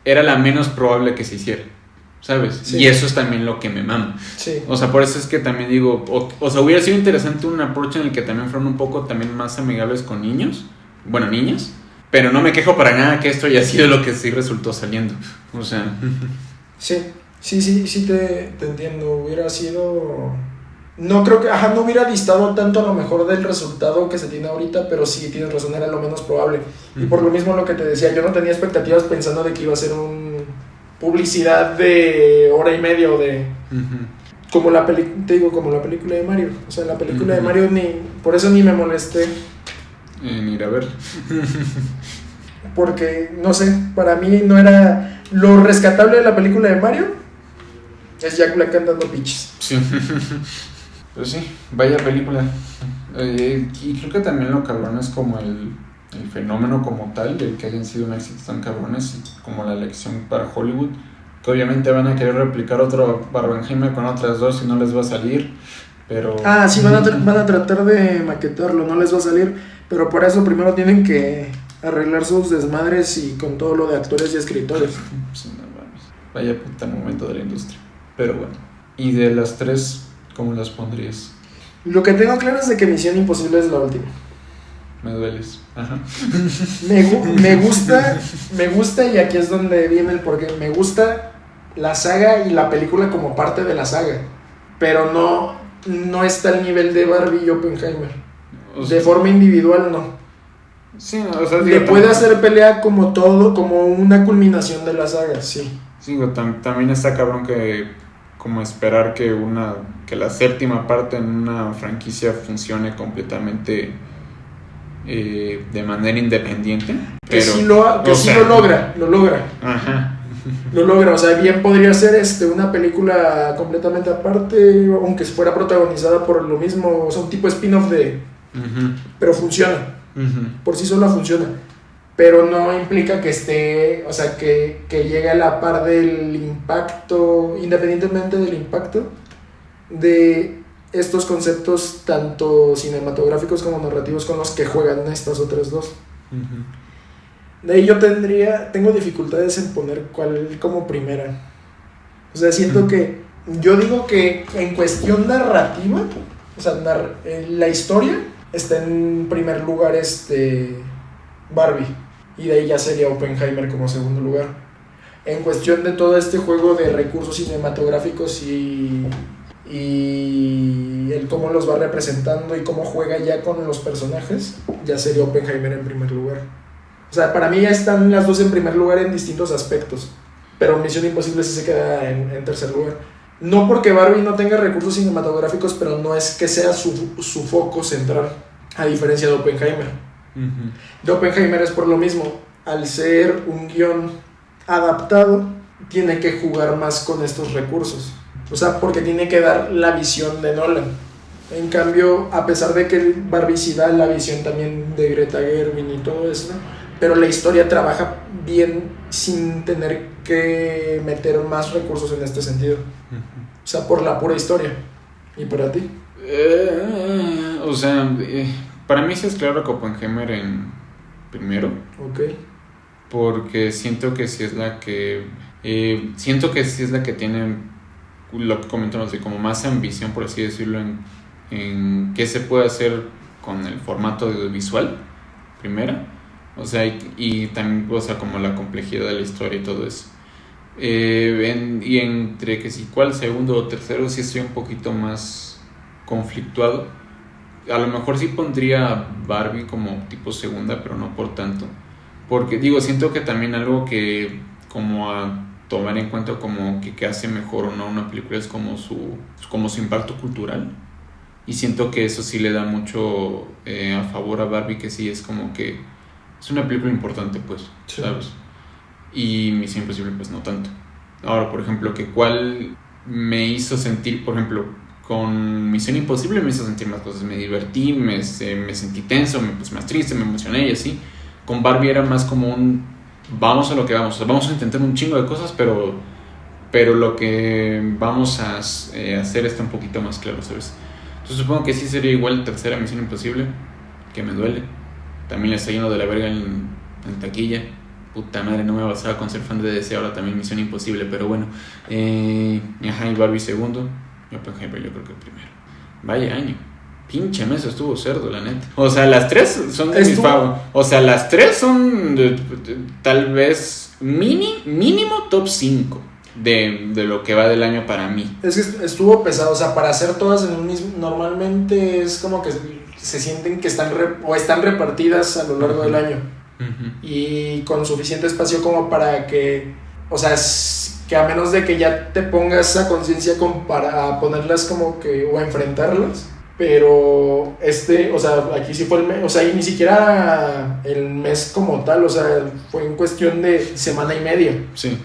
S2: era la menos probable que se hiciera, ¿sabes? Sí. Y eso es también lo que me mama.
S1: Sí.
S2: O sea, por eso es que también digo, o sea, hubiera sido interesante un approach en el que también fueran un poco también más amigables con niños, bueno, niñas, Pero no me quejo para nada que esto haya sido lo que sí resultó saliendo. O sea...
S1: Sí, te entiendo. Hubiera sido... No creo que... no hubiera distado tanto a lo mejor del resultado que se tiene ahorita, pero sí, tienes razón, era lo menos probable. Y por lo mismo lo que te decía, yo no tenía expectativas pensando de que iba a ser un publicidad de hora y media o de... Como la película de Mario. O sea, la película de Mario por eso ni me molesté.
S2: En ir a ver.
S1: Porque, no sé, para mí no era... Lo rescatable de la película de Mario es Jack Black cantando Peaches.
S2: Sí. Pues sí, vaya película. Y creo que también lo cabrón es como el fenómeno como tal, de que hayan sido un éxito tan cabrones, y como la elección para Hollywood, que obviamente van a querer replicar otro Barbenheimer con otras dos y no les va a salir, pero...
S1: Sí, van a tratar de maquetarlo, no les va a salir, pero por eso primero tienen que arreglar sus desmadres y con todo lo de actores y escritores.
S2: Sí, no mames. Vaya puta momento de la industria. Pero bueno, y de las tres, ¿cómo las pondrías?
S1: Lo que tengo claro es de que Misión Imposible es la última.
S2: Me dueles. Ajá.
S1: Me gusta y aquí es donde viene el porqué. Me gusta la saga y la película como parte de la saga, pero no está al nivel de Barbie y Oppenheimer. O sea, de forma individual no.
S2: Sí, o sea,
S1: le puede hacer pelea como todo, como una culminación de la saga, sí.
S2: Sí, también está cabrón que como esperar que la séptima parte en una franquicia funcione completamente de manera independiente.
S1: Que sí lo logra.
S2: Ajá.
S1: Lo logra, o sea, bien podría ser una película completamente aparte, aunque fuera protagonizada por lo mismo, o sea, un tipo spin-off de... Pero funciona. Por sí sola funciona, pero no implica que esté, o sea, que llegue a la par del impacto, independientemente del impacto de estos conceptos tanto cinematográficos como narrativos con los que juegan estas otras dos. De ahí yo tengo dificultades en poner cuál como primera. O sea, siento que yo digo que en cuestión narrativa, o sea, la historia está en primer lugar Barbie, y de ahí ya sería Oppenheimer como segundo lugar. En cuestión de todo este juego de recursos cinematográficos y el cómo los va representando y cómo juega ya con los personajes, ya sería Oppenheimer en primer lugar. O sea, para mí ya están las dos en primer lugar en distintos aspectos, pero Misión Imposible sí se queda en tercer lugar. No porque Barbie no tenga recursos cinematográficos, pero no es que sea su foco central, a diferencia de Oppenheimer. De Oppenheimer es por lo mismo, al ser un guión adaptado, tiene que jugar más con estos recursos. O sea, porque tiene que dar la visión de Nolan. En cambio, a pesar de que Barbie sí da la visión también de Greta Gerwig y todo eso, pero la historia trabaja bien sin tener que meter más recursos en este sentido. O sea, por la pura historia. ¿Y para ti?
S2: O sea, para mí sí es claro que Oppenheimer en primero.
S1: Ok.
S2: Porque siento que sí es la que tiene lo que comentamos de como más ambición, por así decirlo, en qué se puede hacer con el formato audiovisual, primera. O sea, y también, o sea, como la complejidad de la historia y todo eso. Y entre que si cuál segundo o tercero sí estoy un poquito más conflictuado. A lo mejor sí pondría Barbie como tipo segunda, pero no por tanto. Porque siento que también algo que como a tomar en cuenta como que hace mejor o no una película es como su impacto cultural. Y siento que eso sí le da mucho a favor a Barbie, que sí es como que es una película importante, pues, sí. ¿Sabes? Y Misión Imposible, pues, no tanto. Ahora, por ejemplo, ¿cuál me hizo sentir, por ejemplo, con Misión Imposible me hizo sentir más cosas? Me divertí, me sentí tenso, me puse más triste, me emocioné y así. Con Barbie era más como vamos a lo que vamos. O sea, vamos a intentar un chingo de cosas, pero lo que vamos a hacer está un poquito más claro, ¿sabes? Entonces supongo que sí sería igual tercera Misión Imposible, que me duele. También le está yendo de la verga en taquilla. Puta madre, no me basaba con ser fan de DC, ahora también Misión Imposible, pero bueno. Y Barbie segundo, y Oppenheimer yo creo que primero. Vaya año. Pinche mes estuvo cerdo, la neta. O sea, las tres son de mis favoritos. O sea, las tres son tal vez mínimo top 5 de lo que va del año para mí.
S1: Es que estuvo pesado, o sea, para hacer todas en un mismo... Normalmente es como que se sienten que están repartidas a lo largo del año. Y con suficiente espacio como para que... O sea, que a menos de que ya te pongas a conciencia para ponerlas como que... o enfrentarlas. Pero o sea, aquí sí fue el mes, o sea, y ni siquiera el mes como tal, o sea, fue en cuestión de semana y media.
S2: Sí.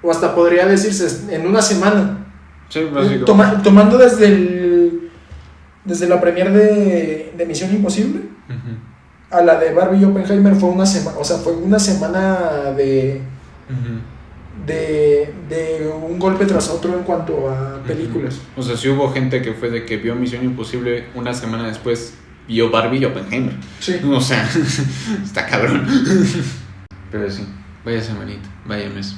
S1: O hasta podría decirse en una semana.
S2: Sí, básicamente.
S1: Tomando desde la premier de Misión Imposible a la de Barbie y Oppenheimer fue una semana, o sea, fue una semana de un golpe tras otro en cuanto a películas.
S2: O sea, sí hubo gente que fue de que vio Misión Imposible, una semana después vio Barbie y Oppenheimer.
S1: Sí.
S2: O sea, está cabrón. Pero sí, vaya semanita, vaya mes.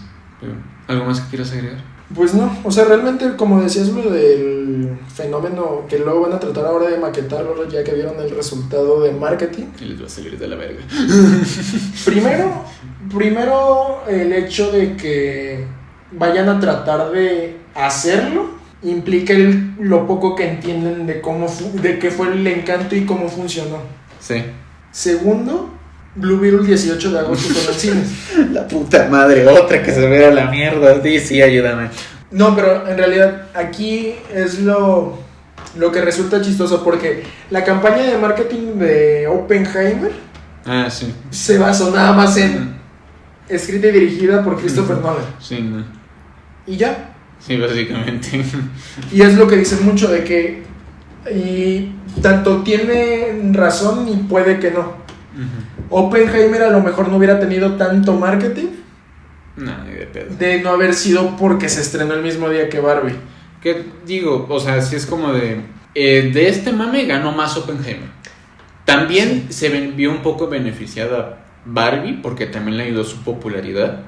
S2: ¿Algo más que quieras agregar?
S1: Pues no, o sea, realmente como decías lo del fenómeno que luego van a tratar ahora de maquetarlo ya que vieron el resultado de marketing.
S2: Y les va a salir de la verga.
S1: Primero el hecho de que vayan a tratar de hacerlo implica lo poco que entienden de qué fue el encanto y cómo funcionó.
S2: Sí.
S1: Segundo, Blue Beetle 18 de agosto con los cines.
S2: La puta madre, otra que se vea la mierda. Sí, ayúdame.
S1: No, pero en realidad aquí es lo que resulta chistoso porque la campaña de marketing de Oppenheimer
S2: sí.
S1: se basó nada más en escrita y dirigida por Christopher Nolan.
S2: Sí, no.
S1: Y ya.
S2: Sí, básicamente.
S1: Y es lo que dicen mucho de que y tanto tiene razón y puede que no. Oppenheimer a lo mejor no hubiera tenido tanto marketing.
S2: No, ni de pedo.
S1: De no haber sido porque se estrenó el mismo día que Barbie.
S2: Que digo, o sea, si es como de este mame ganó más Oppenheimer. También sí. Se vio un poco beneficiada Barbie porque también le ayudó su popularidad.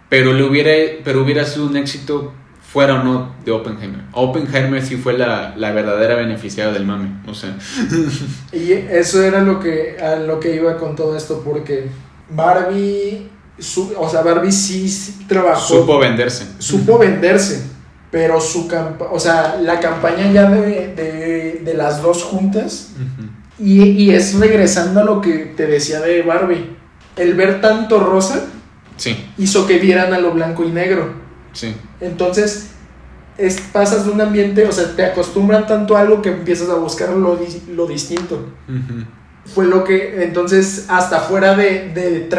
S2: Pero hubiera sido un éxito fuera o no de Oppenheimer. Oppenheimer sí fue la verdadera beneficiada del mame, o sea.
S1: Y eso era a lo que iba con todo esto, porque Barbie sí trabajó.
S2: Supo venderse.
S1: Pero la campaña ya de las dos juntas, y es regresando a lo que te decía de Barbie, el ver tanto rosa hizo que vieran a lo blanco y negro.
S2: Sí.
S1: Entonces pasas de un ambiente, o sea, te acostumbran tanto a algo que empiezas a buscar lo distinto. Fue lo que, entonces, hasta fuera de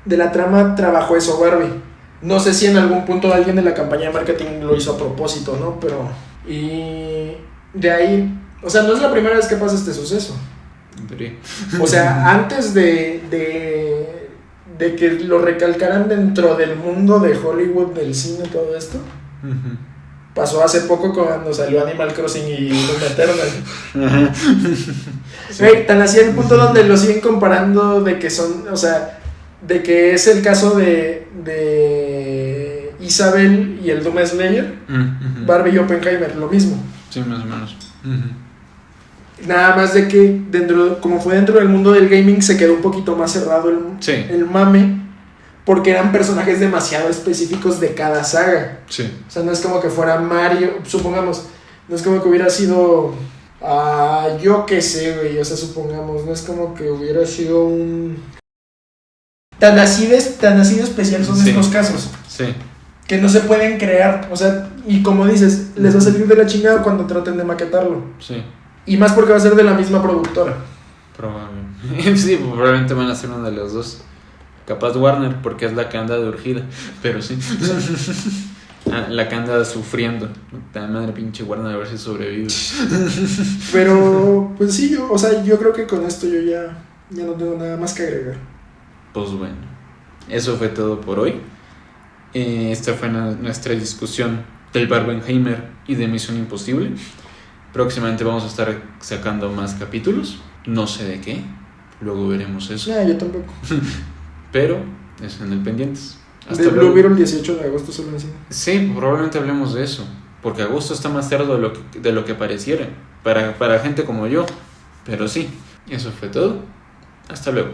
S1: la trama trabajó eso Barbie. No sé si en algún punto alguien de la campaña de marketing lo hizo a propósito, ¿no? Pero, y de ahí, o sea, no es la primera vez que pasa este suceso. O sea, antes de que lo recalcaran dentro del mundo de Hollywood, del cine, todo esto, pasó hace poco cuando salió Animal Crossing y Doom Eternal. Sí. Tan así el punto donde lo siguen comparando de que son, o sea, de que es el caso de Isabel y el Doom Slayer, Barbie y Oppenheimer, lo mismo.
S2: Sí, más o menos.
S1: Nada más de que como fue dentro del mundo del gaming, se quedó un poquito más cerrado el mame, porque eran personajes demasiado específicos de cada saga.
S2: Sí.
S1: O sea, no es como que fuera Mario, supongamos, no es como que hubiera sido yo qué sé, güey, o sea, supongamos, no es como que hubiera sido un tan así de especial son estos casos.
S2: Sí.
S1: Que no se pueden crear, o sea, y como dices, les va a salir de la chingada cuando traten de maquetarlo.
S2: Sí.
S1: Y más porque va a ser de la misma productora.
S2: Probablemente. Sí, probablemente van a ser una de las dos. Capaz Warner, porque es la que anda de urgida. Pero sí. La que anda sufriendo. La madre pinche Warner a ver si sobrevive.
S1: Pero, pues sí, yo creo que con esto yo ya no tengo nada más que agregar.
S2: Pues bueno, eso fue todo por hoy. Esta fue nuestra discusión del Barbenheimer y de Misión Imposible. Próximamente vamos a estar sacando más capítulos. No sé de qué. Luego veremos eso.
S1: Yo tampoco.
S2: Pero estén al pendientes.
S1: Hasta de Blue Beetle 18 de agosto solo en cine.
S2: Sí, probablemente hablemos de eso. porque Agosto está más cerdo de lo que pareciera, para gente como yo. Pero sí, eso fue todo. Hasta luego.